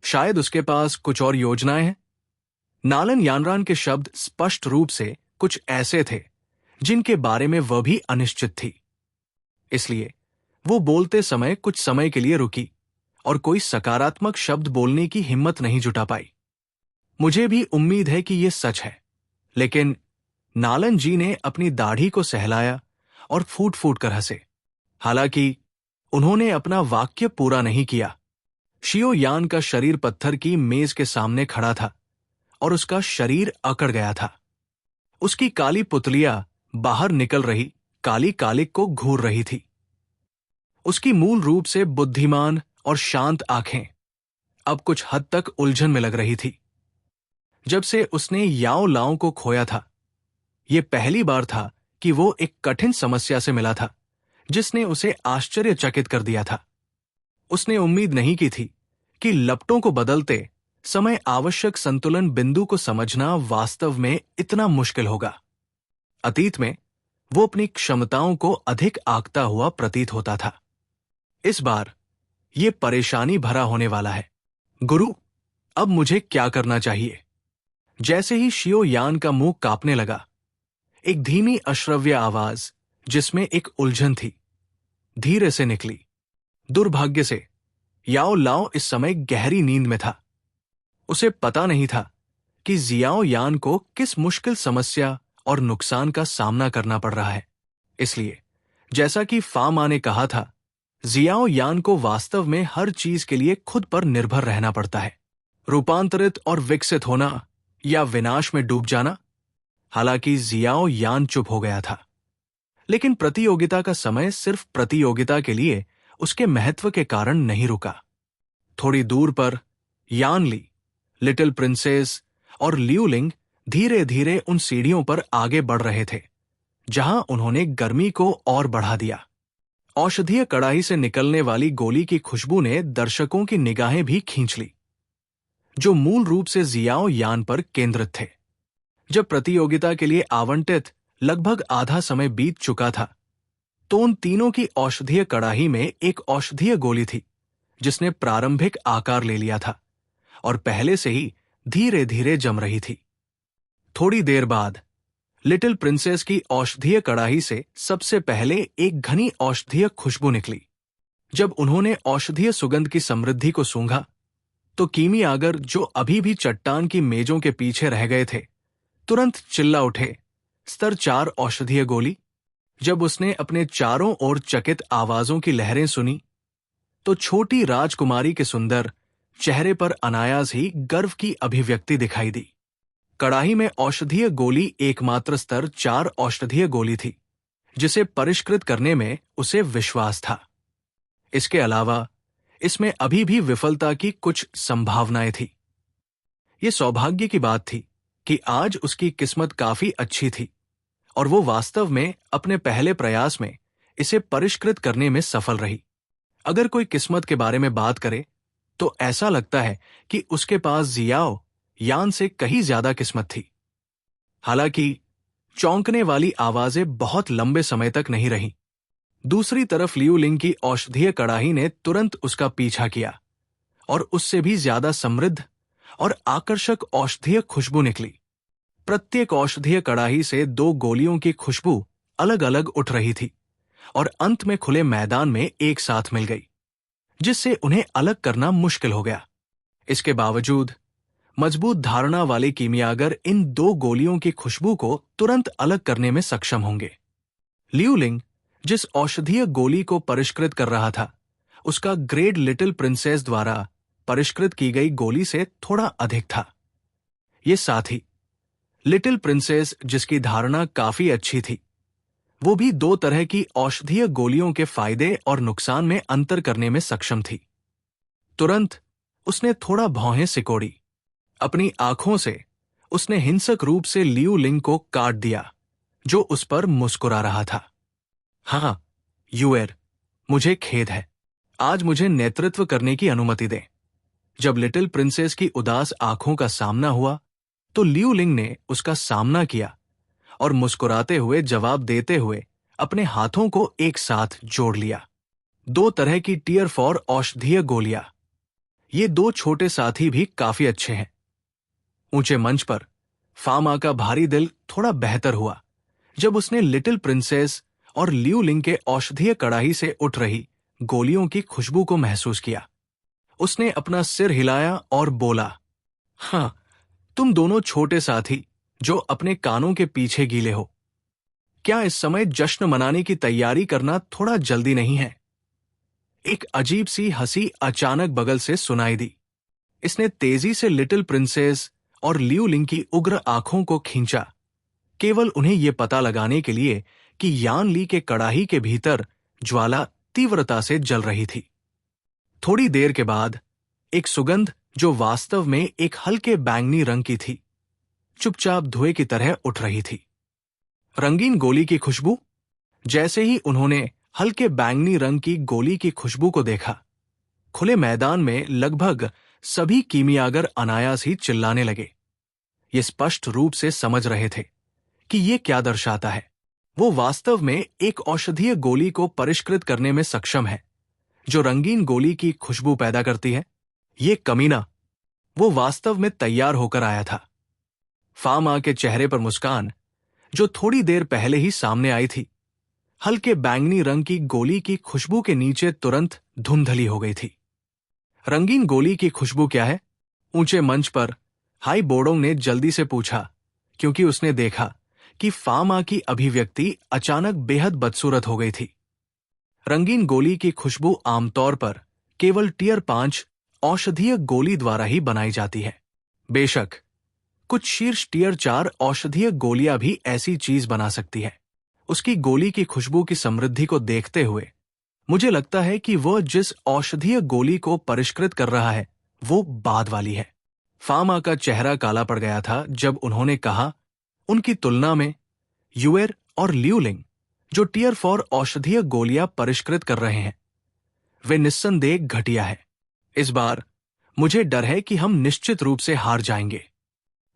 शायद उसके पास कुछ और योजनाएं हैं। नालन यानरान के शब्द स्पष्ट रूप से कुछ ऐसे थे जिनके बारे में वह भी अनिश्चित थी। इसलिए वो बोलते समय कुछ समय के लिए रुकी और कोई सकारात्मक शब्द बोलने की हिम्मत नहीं जुटा पाई। मुझे भी उम्मीद है कि यह सच है, लेकिन नालन जी ने अपनी दाढ़ी को सहलाया और फूट फूट कर हंसे। हालांकि उन्होंने अपना वाक्य पूरा नहीं किया। शियो यान का शरीर पत्थर की मेज के सामने खड़ा था और उसका शरीर अकड़ गया था। उसकी काली पुतलियां बाहर निकल रही काली कालिक को घूर रही थी। उसकी मूल रूप से बुद्धिमान और शांत आंखें अब कुछ हद तक उलझन में लग रही थी। जब से उसने याओ लाओ को खोया था, यह पहली बार था कि वो एक कठिन समस्या से मिला था जिसने उसे आश्चर्यचकित कर दिया था। उसने उम्मीद नहीं की थी कि लपटों को बदलते समय आवश्यक संतुलन बिंदु को समझना वास्तव में इतना मुश्किल होगा। अतीत में वो अपनी क्षमताओं को अधिक आंकता हुआ प्रतीत होता था। इस बार ये परेशानी भरा होने वाला है। गुरु, अब मुझे क्या करना चाहिए? जैसे ही शियो यान का मुंह कांपने लगा, एक धीमी अश्रव्य आवाज जिसमें एक उलझन थी धीरे से निकली। दुर्भाग्य से याओ लाओ इस समय गहरी नींद में था। उसे पता नहीं था कि जियाओ यान को किस मुश्किल समस्या और नुकसान का सामना करना पड़ रहा है। इसलिए जैसा कि फामा ने कहा था, जियाओ यान को वास्तव में हर चीज के लिए खुद पर निर्भर रहना पड़ता है। रूपांतरित और विकसित होना या विनाश में डूब जाना। हालांकि जियाओ यान चुप हो गया था, लेकिन प्रतियोगिता का समय सिर्फ प्रतियोगिता के लिए उसके महत्व के कारण नहीं रुका। थोड़ी दूर पर यान ली, लिटिल प्रिंसेस और लियूलिंग धीरे धीरे उन सीढ़ियों पर आगे बढ़ रहे थे जहां उन्होंने गर्मी को और बढ़ा दिया। औषधीय कड़ाही से निकलने वाली गोली की खुशबू ने दर्शकों की निगाहें भी खींच ली, जो मूल रूप से जियाओ यान पर केंद्रित थे। जब प्रतियोगिता के लिए आवंटित लगभग आधा समय बीत चुका था, तो उन तीनों की औषधीय कड़ाही में एक औषधीय गोली थी जिसने प्रारंभिक आकार ले लिया था और पहले से ही धीरे धीरे जम रही थी। थोड़ी देर बाद लिटिल प्रिंसेस की औषधीय कड़ाही से सबसे पहले एक घनी औषधीय खुशबू निकली। जब उन्होंने औषधीय सुगंध की समृद्धि को सूंघा, तो कीमियागर, जो अभी भी चट्टान की मेजों के पीछे रह गए थे, तुरंत चिल्ला उठे, स्तर 4 औषधीय गोली। जब उसने अपने चारों ओर चकित आवाजों की लहरें सुनी, तो छोटी राजकुमारी के सुंदर चेहरे पर अनायास ही गर्व की अभिव्यक्ति दिखाई दी। कड़ाही में औषधीय गोली एकमात्र स्तर 4 औषधीय गोली थी जिसे परिष्कृत करने में उसे विश्वास था। इसके अलावा इसमें अभी भी विफलता की कुछ संभावनाएं थी। ये सौभाग्य की बात थी कि आज उसकी किस्मत काफी अच्छी थी और वो वास्तव में अपने पहले प्रयास में इसे परिष्कृत करने में सफल रही। अगर कोई किस्मत के बारे में बात करे तो ऐसा लगता है कि उसके पास जियाओ यान से कहीं ज्यादा किस्मत थी। हालांकि चौंकने वाली आवाजें बहुत लंबे समय तक नहीं रहीं। दूसरी तरफ लियूलिंग की औषधीय कड़ाही ने तुरंत उसका पीछा किया और उससे भी ज्यादा समृद्ध और आकर्षक औषधीय खुशबू निकली। प्रत्येक औषधीय कड़ाही से 2 गोलियों की खुशबू अलग अलग उठ रही थी और अंत में खुले मैदान में एक साथ मिल गई, जिससे उन्हें अलग करना मुश्किल हो गया। इसके बावजूद मजबूत धारणा वाले कीमियागर इन 2 गोलियों की खुशबू को तुरंत अलग करने में सक्षम होंगे। लियूलिंग जिस औषधीय गोली को परिष्कृत कर रहा था, उसका ग्रेड लिटिल प्रिंसेस द्वारा परिष्कृत की गई गोली से थोड़ा अधिक था। ये साथ ही लिटिल प्रिंसेस, जिसकी धारणा काफी अच्छी थी, वो भी दो तरह की औषधीय गोलियों के फायदे और नुकसान में अंतर करने में सक्षम थी। तुरंत उसने थोड़ा भौहें सिकोड़ी। अपनी आंखों से उसने हिंसक रूप से लियू लिंग को काट दिया, जो उस पर मुस्कुरा रहा था। हाँ, यूएर, मुझे खेद है। आज मुझे नेतृत्व करने की अनुमति दें। जब लिटिल प्रिंसेस की उदास आंखों का सामना हुआ, तो लियू लिंग ने उसका सामना किया और मुस्कुराते हुए जवाब देते हुए अपने हाथों को एक साथ जोड़ लिया। दो तरह की टीयर फॉर औषधीय गोलियां। ये दो छोटे साथी भी काफी अच्छे हैं। ऊंचे मंच पर फामा का भारी दिल थोड़ा बेहतर हुआ जब उसने लिटिल प्रिंसेस और लियू लिंग के औषधीय कड़ाही से उठ रही गोलियों की खुशबू को महसूस किया। उसने अपना सिर हिलाया और बोला, हाँ, तुम दोनों छोटे साथी जो अपने कानों के पीछे गीले हो, क्या इस समय जश्न मनाने की तैयारी करना थोड़ा जल्दी नहीं है? एक अजीब सी हंसी अचानक बगल से सुनाई दी। इसने तेजी से लिटिल प्रिंसेस और लियू लिंग की उग्र आंखों को खींचा, केवल उन्हें यह पता लगाने के लिए कि यान ली के कड़ाही के भीतर ज्वाला तीव्रता से जल रही थी। थोड़ी देर के बाद एक सुगंध, जो वास्तव में एक हल्के बैंगनी रंग की थी, चुपचाप धुएं की तरह उठ रही थी। रंगीन गोली की खुशबू। जैसे ही उन्होंने हल्के बैंगनी रंग की गोली की खुशबू को देखा, खुले मैदान में लगभग सभी कीमियागर अनायास ही चिल्लाने लगे। ये स्पष्ट रूप से समझ रहे थे कि ये क्या दर्शाता है। वो वास्तव में एक औषधीय गोली को परिष्कृत करने में सक्षम है, जो रंगीन गोली की खुशबू पैदा करती है। ये कमीना, वो वास्तव में तैयार होकर आया था। फामा के चेहरे पर मुस्कान, जो थोड़ी देर पहले ही सामने आई थी, हल्के बैंगनी रंग की गोली की खुशबू के नीचे तुरंत धुंधली हो गई थी। रंगीन गोली की खुशबू क्या है? ऊंचे मंच पर हाई बोडोंग ने जल्दी से पूछा, क्योंकि उसने देखा कि फामा की अभिव्यक्ति अचानक बेहद बदसूरत हो गई थी। रंगीन गोली की खुशबू आमतौर पर केवल टीयर 5 औषधीय गोली द्वारा ही बनाई जाती है। बेशक कुछ शीर्ष टीयर 4 औषधीय गोलियां भी ऐसी चीज बना सकती है। उसकी गोली की खुशबू की समृद्धि को देखते हुए मुझे लगता है कि वह जिस औषधीय गोली को परिष्कृत कर रहा है, वो बाद वाली है। फामा का चेहरा काला पड़ गया था जब उन्होंने कहा, उनकी तुलना में यूएर और लियू लिंग, जो टीयर 4 औषधीय गोलियां परिष्कृत कर रहे हैं, वे निस्संदेह घटिया है। इस बार मुझे डर है कि हम निश्चित रूप से हार जाएंगे।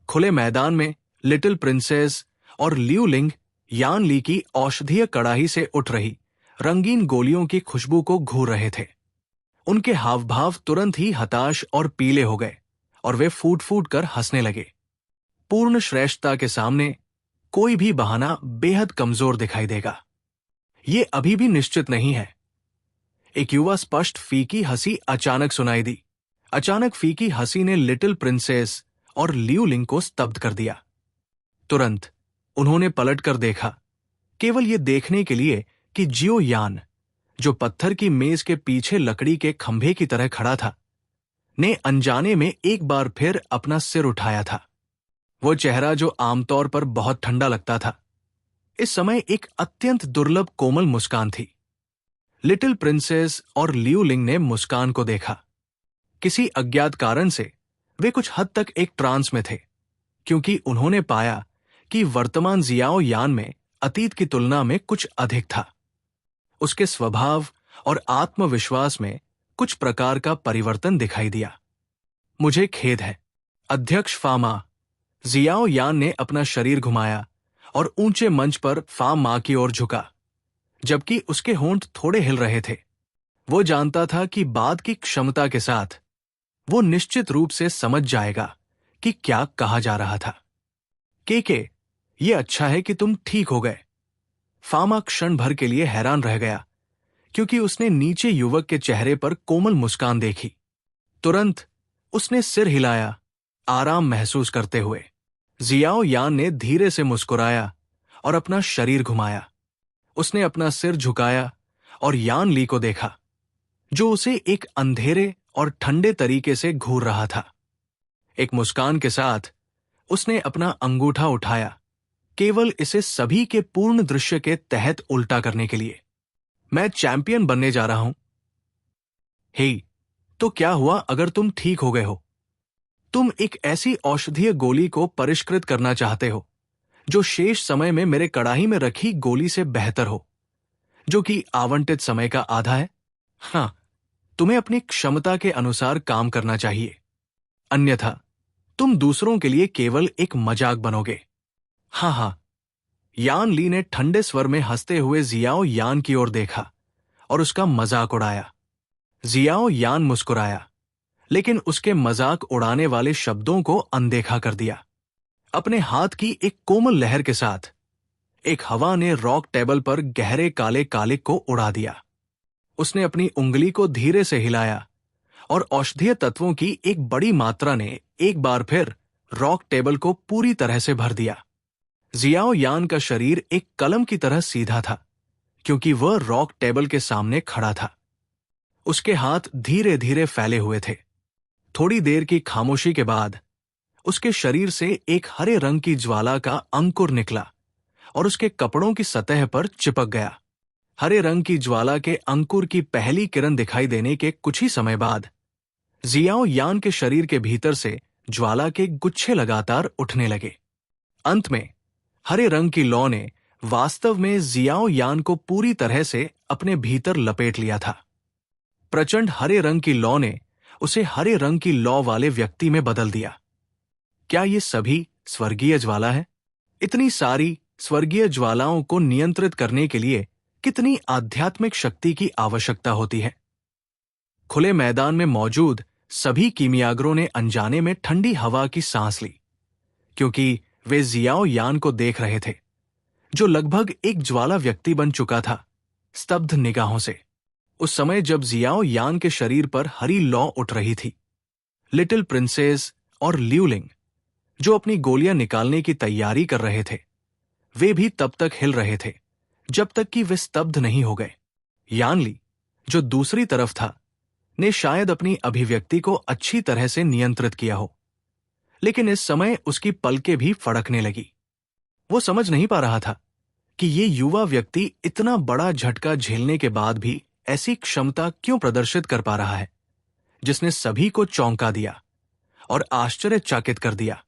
खुले मैदान में लिटिल प्रिंसेस और लियू लिंग यान ली की औषधीय कड़ाही से उठ रही रंगीन गोलियों की खुशबू को घूर रहे थे। उनके हाव भाव तुरंत ही हताश और पीले हो गए और वे फूट फूट कर हंसने लगे। पूर्ण श्रेष्ठता के सामने कोई भी बहाना बेहद कमजोर दिखाई देगा। ये अभी भी निश्चित नहीं है। एक युवा स्पष्ट फीकी हंसी अचानक सुनाई दी। अचानक फीकी हंसी ने लिटिल प्रिंसेस और लियू लिंग को स्तब्ध कर दिया। तुरंत उन्होंने पलटकर देखा, केवल ये देखने के लिए कि जियो यान, जो पत्थर की मेज के पीछे लकड़ी के खंभे की तरह खड़ा था, ने अनजाने में एक बार फिर अपना सिर उठाया था। वो चेहरा जो आमतौर पर बहुत ठंडा लगता था, इस समय एक अत्यंत दुर्लभ कोमल मुस्कान थी। लिटिल प्रिंसेस और लियू लिंग ने मुस्कान को देखा। किसी अज्ञात कारण से वे कुछ हद तक एक ट्रांस में थे, क्योंकि उन्होंने पाया कि वर्तमान जियाओ यान में अतीत की तुलना में कुछ अधिक था। उसके स्वभाव और आत्मविश्वास में कुछ प्रकार का परिवर्तन दिखाई दिया। मुझे खेद है, अध्यक्ष फामा। जियाओ यान ने अपना शरीर घुमाया और ऊंचे मंच पर फामा की ओर झुका, जबकि उसके होंठ थोड़े हिल रहे थे। वो जानता था कि बाद की क्षमता के साथ वो निश्चित रूप से समझ जाएगा कि क्या कहा जा रहा था। केके, ये अच्छा है कि तुम ठीक हो गए। फामा क्षण भर के लिए हैरान रह गया, क्योंकि उसने नीचे युवक के चेहरे पर कोमल मुस्कान देखी। तुरंत उसने सिर हिलाया, आराम महसूस करते हुए। जियाओ यान ने धीरे से मुस्कुराया और अपना शरीर घुमाया। उसने अपना सिर झुकाया और यान ली को देखा, जो उसे एक अंधेरे और ठंडे तरीके से घूर रहा था। एक मुस्कान के साथ उसने अपना अंगूठा उठाया, केवल इसे सभी के पूर्ण दृश्य के तहत उल्टा करने के लिए। मैं चैंपियन बनने जा रहा हूं। हे, तो क्या हुआ अगर तुम ठीक हो गए हो? तुम एक ऐसी औषधीय गोली को परिष्कृत करना चाहते हो जो शेष समय में मेरे कड़ाही में रखी गोली से बेहतर हो, जो कि आवंटित समय का आधा है। हां, तुम्हें अपनी क्षमता के अनुसार काम करना चाहिए, अन्यथा तुम दूसरों के लिए केवल एक मजाक बनोगे। हाँ हाँ, यान ली ने ठंडे स्वर में हंसते हुए जियाओ यान की ओर देखा और उसका मजाक उड़ाया। जियाओ यान मुस्कुराया, लेकिन उसके मजाक उड़ाने वाले शब्दों को अनदेखा कर दिया। अपने हाथ की एक कोमल लहर के साथ एक हवा ने रॉक टेबल पर गहरे काले कालिक को उड़ा दिया। उसने अपनी उंगली को धीरे से हिलाया और औषधीय तत्वों की एक बड़ी मात्रा ने एक बार फिर रॉक टेबल को पूरी तरह से भर दिया। जियाओ यान का शरीर एक कलम की तरह सीधा था, क्योंकि वह रॉक टेबल के सामने खड़ा था। उसके हाथ धीरे धीरे फैले हुए थे। थोड़ी देर की खामोशी के बाद उसके शरीर से एक हरे रंग की ज्वाला का अंकुर निकला और उसके कपड़ों की सतह पर चिपक गया। हरे रंग की ज्वाला के अंकुर की पहली किरण दिखाई देने के कुछ ही समय बाद जियाओ यान के शरीर के भीतर से ज्वाला के गुच्छे लगातार उठने लगे। अंत में हरे रंग की लौ ने वास्तव में जियाओ यान को पूरी तरह से अपने भीतर लपेट लिया था। प्रचंड हरे रंग की लौ ने उसे हरे रंग की लौ वाले व्यक्ति में बदल दिया। क्या ये सभी स्वर्गीय ज्वाला है? इतनी सारी स्वर्गीय ज्वालाओं को नियंत्रित करने के लिए कितनी आध्यात्मिक शक्ति की आवश्यकता होती है? खुले मैदान में मौजूद सभी कीमियागरों ने अनजाने में ठंडी हवा की सांस ली, क्योंकि वे जियाओ यान को देख रहे थे, जो लगभग एक ज्वाला व्यक्ति बन चुका था, स्तब्ध निगाहों से। उस समय जब जियाओ यान के शरीर पर हरी लौ उठ रही थी, लिटिल प्रिंसेस और ल्यूलिंग, जो अपनी गोलियां निकालने की तैयारी कर रहे थे, वे भी तब तक हिल रहे थे जब तक कि वे स्तब्ध नहीं हो गए। यान ली, जो दूसरी तरफ था, ने शायद अपनी अभिव्यक्ति को अच्छी तरह से नियंत्रित किया हो, लेकिन इस समय उसकी पलकें भी फड़कने लगी। वो समझ नहीं पा रहा था कि ये युवा व्यक्ति इतना बड़ा झटका झेलने के बाद भी ऐसी क्षमता क्यों प्रदर्शित कर पा रहा है, जिसने सभी को चौंका दिया और आश्चर्यचकित कर दिया।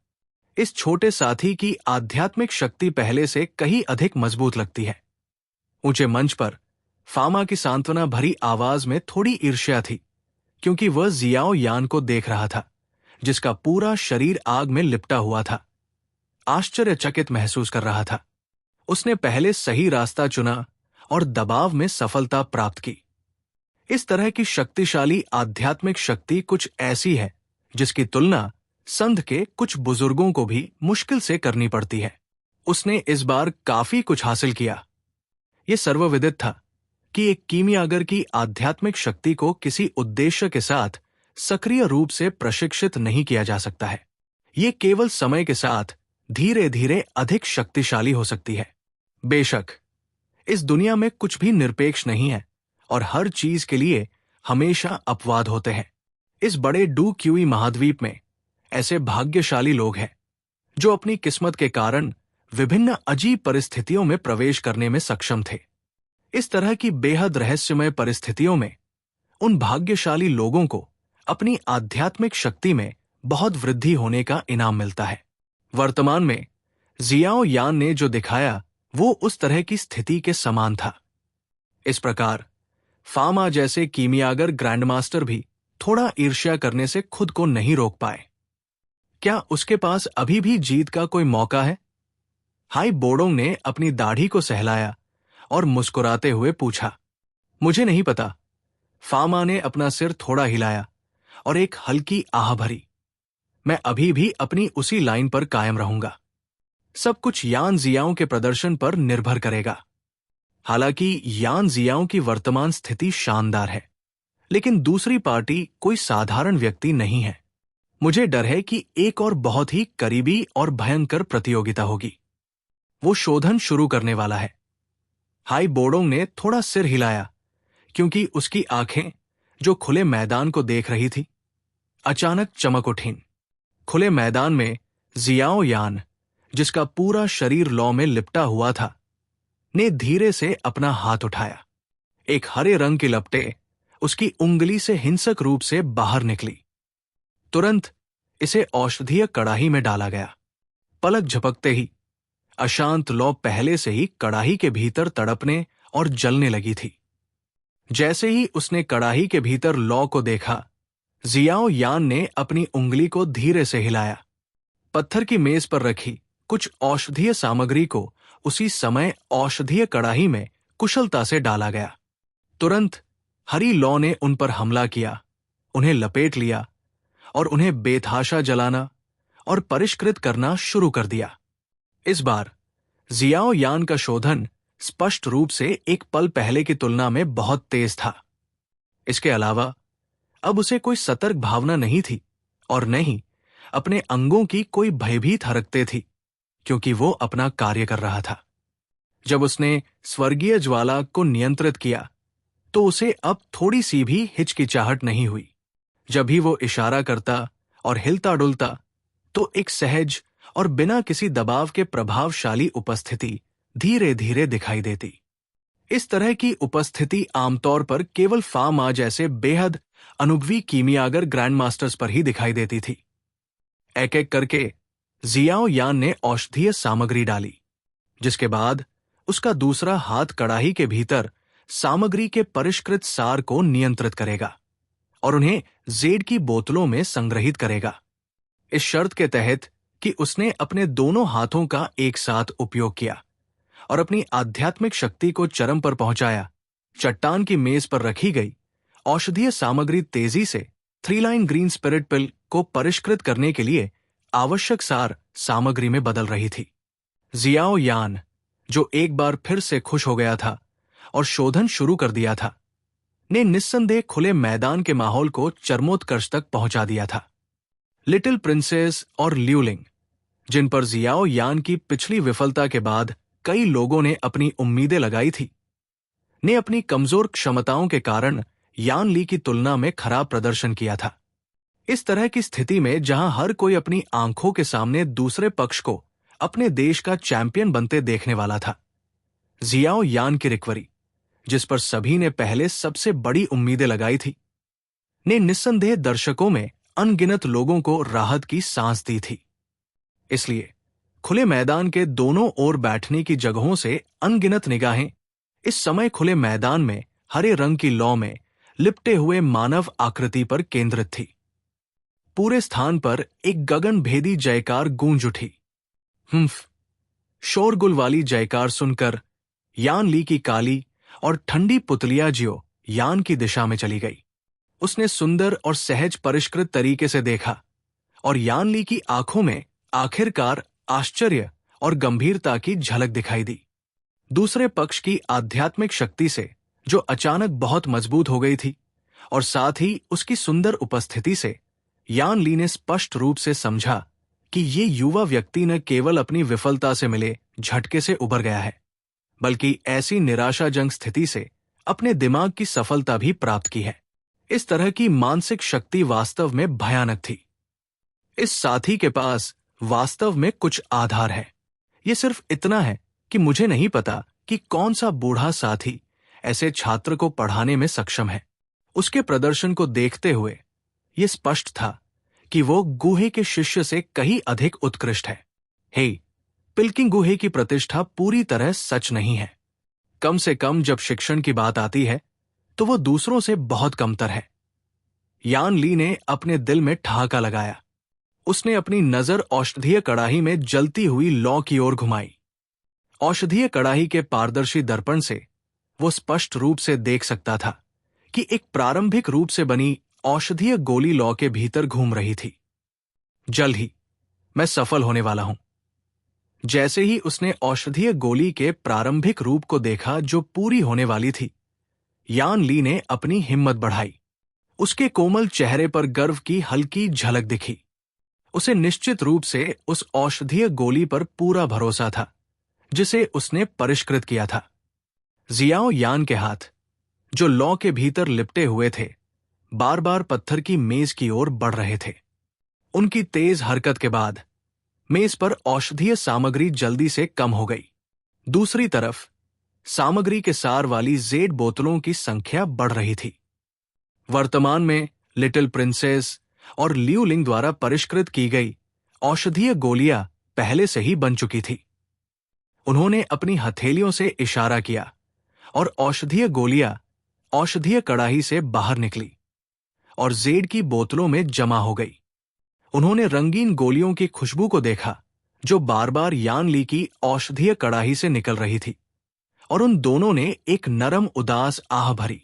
इस छोटे साथी की आध्यात्मिक शक्ति पहले से कहीं अधिक मजबूत लगती है। ऊंचे मंच पर फामा की सांत्वना भरी आवाज में थोड़ी ईर्ष्या थी, क्योंकि वह जियाओ यान को देख रहा था, जिसका पूरा शरीर आग में लिपटा हुआ था। आश्चर्यचकित महसूस कर रहा था। उसने पहले सही रास्ता चुना और दबाव में सफलता प्राप्त की। इस तरह की शक्तिशाली आध्यात्मिक शक्ति कुछ ऐसी है जिसकी तुलना संघ के कुछ बुजुर्गों को भी मुश्किल से करनी पड़ती है। उसने इस बार काफी कुछ हासिल किया। यह सर्वविदित था कि एक कीमियागर की आध्यात्मिक शक्ति को किसी उद्देश्य के साथ सक्रिय रूप से प्रशिक्षित नहीं किया जा सकता है। यह केवल समय के साथ धीरे धीरे अधिक शक्तिशाली हो सकती है। बेशक, इस दुनिया में कुछ भी निरपेक्ष नहीं है और हर चीज के लिए हमेशा अपवाद होते हैं। इस बड़े डू क्यूई महाद्वीप में ऐसे भाग्यशाली लोग हैं जो अपनी किस्मत के कारण विभिन्न अजीब परिस्थितियों में प्रवेश करने में सक्षम थे। इस तरह की बेहद रहस्यमय परिस्थितियों में उन भाग्यशाली लोगों को अपनी आध्यात्मिक शक्ति में बहुत वृद्धि होने का इनाम मिलता है। वर्तमान में जियाओ यान ने जो दिखाया वो उस तरह की स्थिति के समान था। इस प्रकार फामा जैसे कीमियागर ग्रैंडमास्टर भी थोड़ा ईर्ष्या करने से खुद को नहीं रोक पाए। क्या उसके पास अभी भी जीत का कोई मौका है? हाई बोडोंग ने अपनी दाढ़ी को सहलाया और मुस्कुराते हुए पूछा। मुझे नहीं पता। फामा ने अपना सिर थोड़ा हिलाया और एक हल्की आह भरी। मैं अभी भी अपनी उसी लाइन पर कायम रहूंगा। सब कुछ यान जियाओं के प्रदर्शन पर निर्भर करेगा। हालांकि यान जियाओं की वर्तमान स्थिति शानदार है, लेकिन दूसरी पार्टी कोई साधारण व्यक्ति नहीं है। मुझे डर है कि एक और बहुत ही करीबी और भयंकर प्रतियोगिता होगी। वो शोधन शुरू करने वाला है। हाई बोडोंग ने थोड़ा सिर हिलाया, क्योंकि उसकी आंखें, जो खुले मैदान को देख रही थी, अचानक चमक उठीं। खुले मैदान में जियाओ यान, जिसका पूरा शरीर लौ में लिपटा हुआ था, ने धीरे से अपना हाथ उठाया। एक हरे रंग की लपटें उसकी उंगली से हिंसक रूप से बाहर निकली। तुरंत इसे औषधीय कड़ाही में डाला गया। पलक झपकते ही अशांत लौ पहले से ही कड़ाही के भीतर तड़पने और जलने लगी थी। जैसे ही उसने कड़ाही के भीतर लौ को देखा, जियाओ यान ने अपनी उंगली को धीरे से हिलाया। पत्थर की मेज पर रखी कुछ औषधीय सामग्री को उसी समय औषधीय कड़ाही में कुशलता से डाला गया। तुरंत हरी लौ ने उन पर हमला किया, उन्हें लपेट लिया और उन्हें बेतहाशा जलाना और परिष्कृत करना शुरू कर दिया। इस बार जियाओ यान का शोधन स्पष्ट रूप से एक पल पहले की तुलना में बहुत तेज था। इसके अलावा अब उसे कोई सतर्क भावना नहीं थी और न ही अपने अंगों की कोई भयभीत हरकतें थी, क्योंकि वो अपना कार्य कर रहा था। जब उसने स्वर्गीय ज्वाला को नियंत्रित किया तो उसे अब थोड़ी सी भी हिचकिचाहट नहीं हुई। जब भी वो इशारा करता और हिलता डुलता तो एक सहज और बिना किसी दबाव के प्रभावशाली उपस्थिति धीरे धीरे दिखाई देती। इस तरह की उपस्थिति आमतौर पर केवल फा मा जैसे बेहद अनुभवी कीमियागर ग्रैंड मास्टर्स पर ही दिखाई देती थी। एक एक करके जियाओ यान ने औषधीय सामग्री डाली, जिसके बाद उसका दूसरा हाथ कड़ाही के भीतर सामग्री के परिष्कृत सार को नियंत्रित करेगा और उन्हें जेड की बोतलों में संग्रहित करेगा। इस शर्त के तहत कि उसने अपने दोनों हाथों का एक साथ उपयोग किया और अपनी आध्यात्मिक शक्ति को चरम पर पहुंचाया, चट्टान की मेज पर रखी गई औषधीय सामग्री तेजी से 3 लाइन ग्रीन स्पिरिट पिल को परिष्कृत करने के लिए आवश्यक सार सामग्री में बदल रही थी। जियाओ यान, जो एक बार फिर से खुश हो गया था और शोधन शुरू कर दिया था, ने निस्संदेह खुले मैदान के माहौल को चरमोत्कर्ष तक पहुंचा दिया था। लिटिल प्रिंसेस और ल्यूलिंग, जिन पर जियाओ यान की पिछली विफलता के बाद कई लोगों ने अपनी उम्मीदें लगाई थी, ने अपनी कमजोर क्षमताओं के कारण यान ली की तुलना में खराब प्रदर्शन किया था। इस तरह की स्थिति में जहां हर कोई अपनी आंखों के सामने दूसरे पक्ष को अपने देश का चैंपियन बनते देखने वाला था, जियाओ यान की रिकवरी, जिस पर सभी ने पहले सबसे बड़ी उम्मीदें लगाई थी, ने निस्संदेह दर्शकों में अनगिनत लोगों को राहत की सांस दी थी। इसलिए खुले मैदान के दोनों ओर बैठने की जगहों से अनगिनत निगाहें इस समय खुले मैदान में हरे रंग की लौ में लिपटे हुए मानव आकृति पर केंद्रित थी। पूरे स्थान पर एक गगनभेदी जयकार गूंज उठी। हुम्फ! शोरगुल वाली जयकार सुनकर यान ली की काली और ठंडी पुतलिया जियो यान की दिशा में चली गई। उसने सुंदर और सहज परिष्कृत तरीके से देखा और यान ली की आंखों में आखिरकार आश्चर्य और गंभीरता की झलक दिखाई दी। दूसरे पक्ष की आध्यात्मिक शक्ति से, जो अचानक बहुत मजबूत हो गई थी, और साथ ही उसकी सुंदर उपस्थिति से यान ली ने स्पष्ट रूप से समझा कि ये युवा व्यक्ति न केवल अपनी विफलता से मिले झटके से उबर गया है, बल्कि ऐसी निराशाजनक स्थिति से अपने दिमाग की सफलता भी प्राप्त की है। इस तरह की मानसिक शक्ति वास्तव में भयानक थी। इस साथी के पास वास्तव में कुछ आधार है। ये सिर्फ इतना है कि मुझे नहीं पता कि कौन सा बूढ़ा साथी ऐसे छात्र को पढ़ाने में सक्षम है। उसके प्रदर्शन को देखते हुए ये स्पष्ट था कि वो गुहे के शिष्य से कहीं अधिक उत्कृष्ट है। हे, पिल्किंग गुहे की प्रतिष्ठा पूरी तरह सच नहीं है। कम से कम जब शिक्षण की बात आती है तो वो दूसरों से बहुत कमतर है। यान ली ने अपने दिल में ठहाका लगाया। उसने अपनी नजर औषधीय कड़ाही में जलती हुई लौ की ओर घुमाई। औषधीय कड़ाही के पारदर्शी दर्पण से वो स्पष्ट रूप से देख सकता था कि एक प्रारंभिक रूप से बनी औषधीय गोली लौ के भीतर घूम रही थी। जल्द ही मैं सफल होने वाला हूं। जैसे ही उसने औषधीय गोली के प्रारंभिक रूप को देखा जो पूरी होने वाली थी, यान ली ने अपनी हिम्मत बढ़ाई। उसके कोमल चेहरे पर गर्व की हल्की झलक दिखी। उसे निश्चित रूप से उस औषधीय गोली पर पूरा भरोसा था जिसे उसने परिष्कृत किया था। जियाओ यान के हाथ, जो लौ के भीतर लिपटे हुए थे, बार बार पत्थर की मेज की ओर बढ़ रहे थे। उनकी तेज हरकत के बाद मेज पर औषधीय सामग्री जल्दी से कम हो गई। दूसरी तरफ सामग्री के सार वाली जेड बोतलों की संख्या बढ़ रही थी। वर्तमान में लिटिल प्रिंसेस और लियूलिंग द्वारा परिष्कृत की गई औषधीय गोलियां पहले से ही बन चुकी थी। उन्होंने अपनी हथेलियों से इशारा किया और औषधीय गोलियां औषधीय कड़ाही से बाहर निकली और जेड की बोतलों में जमा हो गई। उन्होंने रंगीन गोलियों की खुशबू को देखा जो बार बार यान ली की औषधीय कड़ाही से निकल रही थी, और उन दोनों ने एक नरम उदास आह भरी।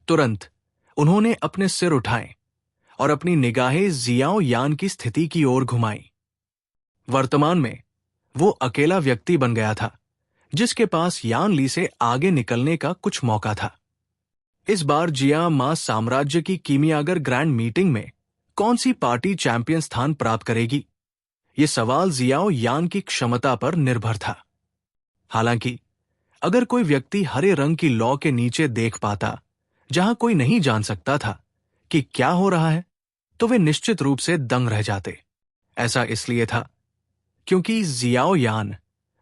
तुरंत उन्होंने अपने सिर उठाए और अपनी निगाहें जियाओ यान की स्थिति की ओर घुमाई। वर्तमान में वो अकेला व्यक्ति बन गया था जिसके पास यान ली से आगे निकलने का कुछ मौका था। इस बार जिया मा साम्राज्य की कीमियागर ग्रैंड मीटिंग में कौन सी पार्टी चैंपियन स्थान प्राप्त करेगी, ये सवाल जियाओ यान की क्षमता पर निर्भर था। हालांकि अगर कोई व्यक्ति हरे रंग की लौ के नीचे देख पाता जहां कोई नहीं जान सकता था कि क्या हो रहा है, तो वे निश्चित रूप से दंग रह जाते। ऐसा इसलिए था क्योंकि जियाओ यान,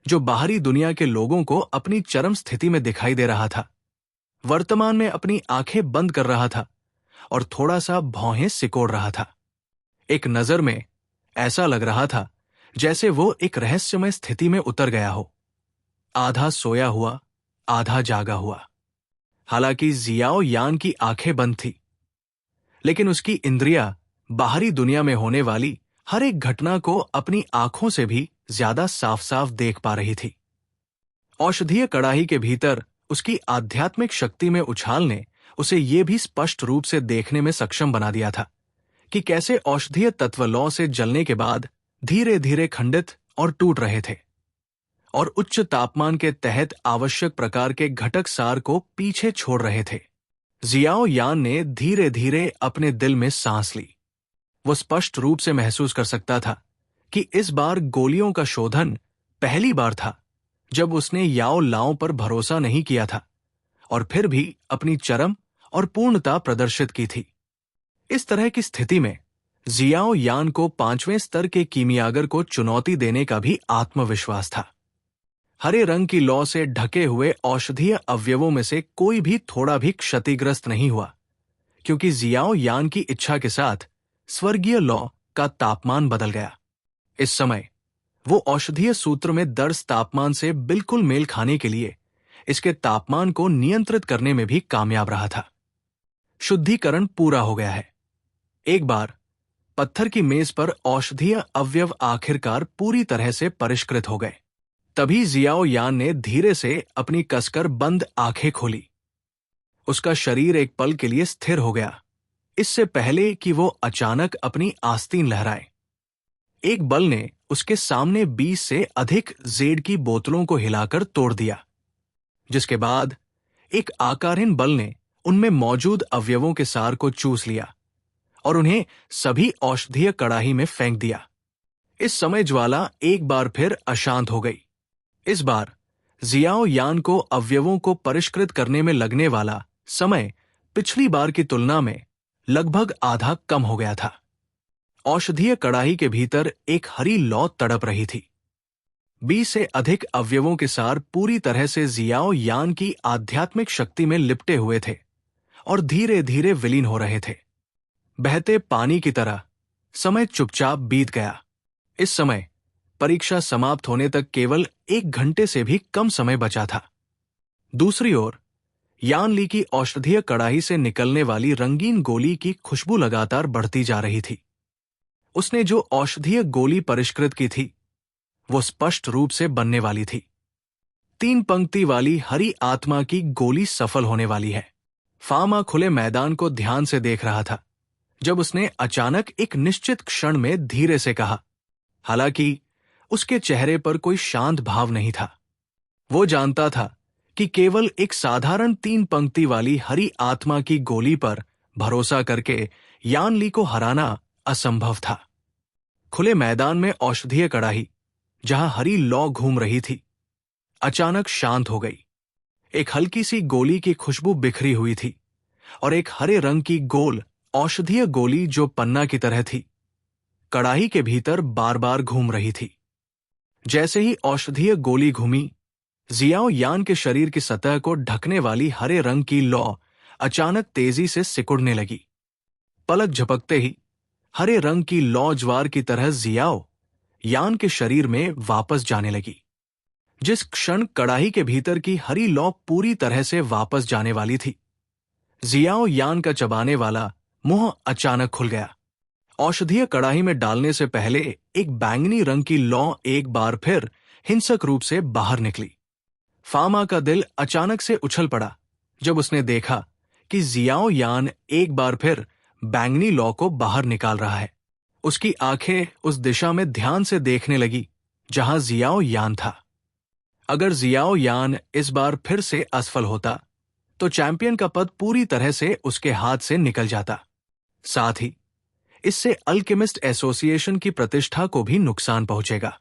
जो बाहरी दुनिया के लोगों को अपनी चरम स्थिति में दिखाई दे रहा था, वर्तमान में अपनी आंखें बंद कर रहा था और थोड़ा सा भौहें सिकोड़ रहा था। एक नजर में ऐसा लग रहा था जैसे वो एक रहस्यमय स्थिति में उतर गया हो, आधा सोया हुआ आधा जागा हुआ। हालांकि जियाओ यान की आंखें बंद थी, लेकिन उसकी इंद्रियां बाहरी दुनिया में होने वाली हर एक घटना को अपनी आंखों से भी ज्यादा साफ साफ देख पा रही थी। औषधीय कड़ाही के भीतर उसकी आध्यात्मिक शक्ति में उछाल ने उसे ये भी स्पष्ट रूप से देखने में सक्षम बना दिया था कि कैसे औषधीय तत्व लौ से जलने के बाद धीरे धीरे खंडित और टूट रहे थे और उच्च तापमान के तहत आवश्यक प्रकार के घटक सार को पीछे छोड़ रहे थे। जियाओ यान ने धीरे धीरे अपने दिल में सांस ली। वो स्पष्ट रूप से महसूस कर सकता था कि इस बार गोलियों का शोधन पहली बार था जब उसने याओ लाओ पर भरोसा नहीं किया था और फिर भी अपनी चरम और पूर्णता प्रदर्शित की थी। इस तरह की स्थिति में जियाओ यान को 5वें स्तर के कीमियागर को चुनौती देने का भी आत्मविश्वास था। हरे रंग की लौ से ढके हुए औषधीय अवयवों में से कोई भी थोड़ा भी क्षतिग्रस्त नहीं हुआ, क्योंकि जियाओ यान की इच्छा के साथ स्वर्गीय लौ का तापमान बदल गया। इस समय वो औषधीय सूत्र में दर्ज तापमान से बिल्कुल मेल खाने के लिए इसके तापमान को नियंत्रित करने में भी कामयाब रहा था। शुद्धिकरण पूरा हो गया है। एक बार पत्थर की मेज पर औषधीय अवयव आखिरकार पूरी तरह से परिष्कृत हो गए। तभी जियाओ यान ने धीरे से अपनी कसकर बंद आंखें खोली। उसका शरीर एक पल के लिए स्थिर हो गया, इससे पहले कि वो अचानक अपनी आस्तीन लहराए। एक बल ने उसके सामने 20 से अधिक जेड की बोतलों को हिलाकर तोड़ दिया, जिसके बाद एक आकारहीन बल ने उनमें मौजूद अवयवों के सार को चूस लिया और उन्हें सभी औषधीय कड़ाही में फेंक दिया। इस समय ज्वाला एक बार फिर अशांत हो गई। इस बार जियाओ यान को अवयवों को परिष्कृत करने में लगने वाला समय पिछली बार की तुलना में लगभग आधा कम हो गया था। औषधीय कड़ाही के भीतर एक हरी लौ तड़प रही थी। 20 से अधिक अवयवों के सार पूरी तरह से जियाओ यान की आध्यात्मिक शक्ति में लिपटे हुए थे और धीरे धीरे विलीन हो रहे थे। बहते पानी की तरह समय चुपचाप बीत गया। इस समय परीक्षा समाप्त होने तक केवल 1 घंटे से भी कम समय बचा था। दूसरी ओर यान ली की औषधीय कड़ाही से निकलने वाली रंगीन गोली की खुशबू लगातार बढ़ती जा रही थी। उसने जो औषधीय गोली परिष्कृत की थी वो स्पष्ट रूप से बनने वाली थी। 3 पंक्ति वाली हरी आत्मा की गोली सफल होने वाली है। फामा खुले मैदान को ध्यान से देख रहा था जब उसने अचानक एक निश्चित क्षण में धीरे से कहा, हालांकि उसके चेहरे पर कोई शांत भाव नहीं था। वो जानता था कि केवल एक साधारण 3 पंक्ति वाली हरी आत्मा की गोली पर भरोसा करके यान ली को हराना असंभव था। खुले मैदान में औषधीय कड़ाही, जहां हरी लौ घूम रही थी, अचानक शांत हो गई। एक हल्की सी गोली की खुशबू बिखरी हुई थी और एक हरे रंग की गोल औषधीय गोली जो पन्ना की तरह थी, कड़ाही के भीतर बार बार घूम रही थी। जैसे ही औषधीय गोली घूमी, जियाओ यान के शरीर की सतह को ढकने वाली हरे रंग की लौ अचानक तेजी से सिकुड़ने लगी। पलक झपकते ही हरे रंग की लौ ज्वार की तरह जियाओ यान के शरीर में वापस जाने लगी। जिस क्षण कड़ाही के भीतर की हरी लौ पूरी तरह से वापस जाने वाली थी, जियाओ यान का चबाने वाला मुंह अचानक खुल गया। औषधीय कड़ाही में डालने से पहले एक बैंगनी रंग की लौ एक बार फिर हिंसक रूप से बाहर निकली। फामा का दिल अचानक से उछल पड़ा जब उसने देखा कि जियाओ यान एक बार फिर बैंगनी लौ को बाहर निकाल रहा है। उसकी आंखें उस दिशा में ध्यान से देखने लगी जहां जियाओ यान था। अगर जियाओ यान इस बार फिर से असफल होता तो चैंपियन का पद पूरी तरह से उसके हाथ से निकल जाता। साथ ही इससे अल्केमिस्ट एसोसिएशन की प्रतिष्ठा को भी नुकसान पहुंचेगा।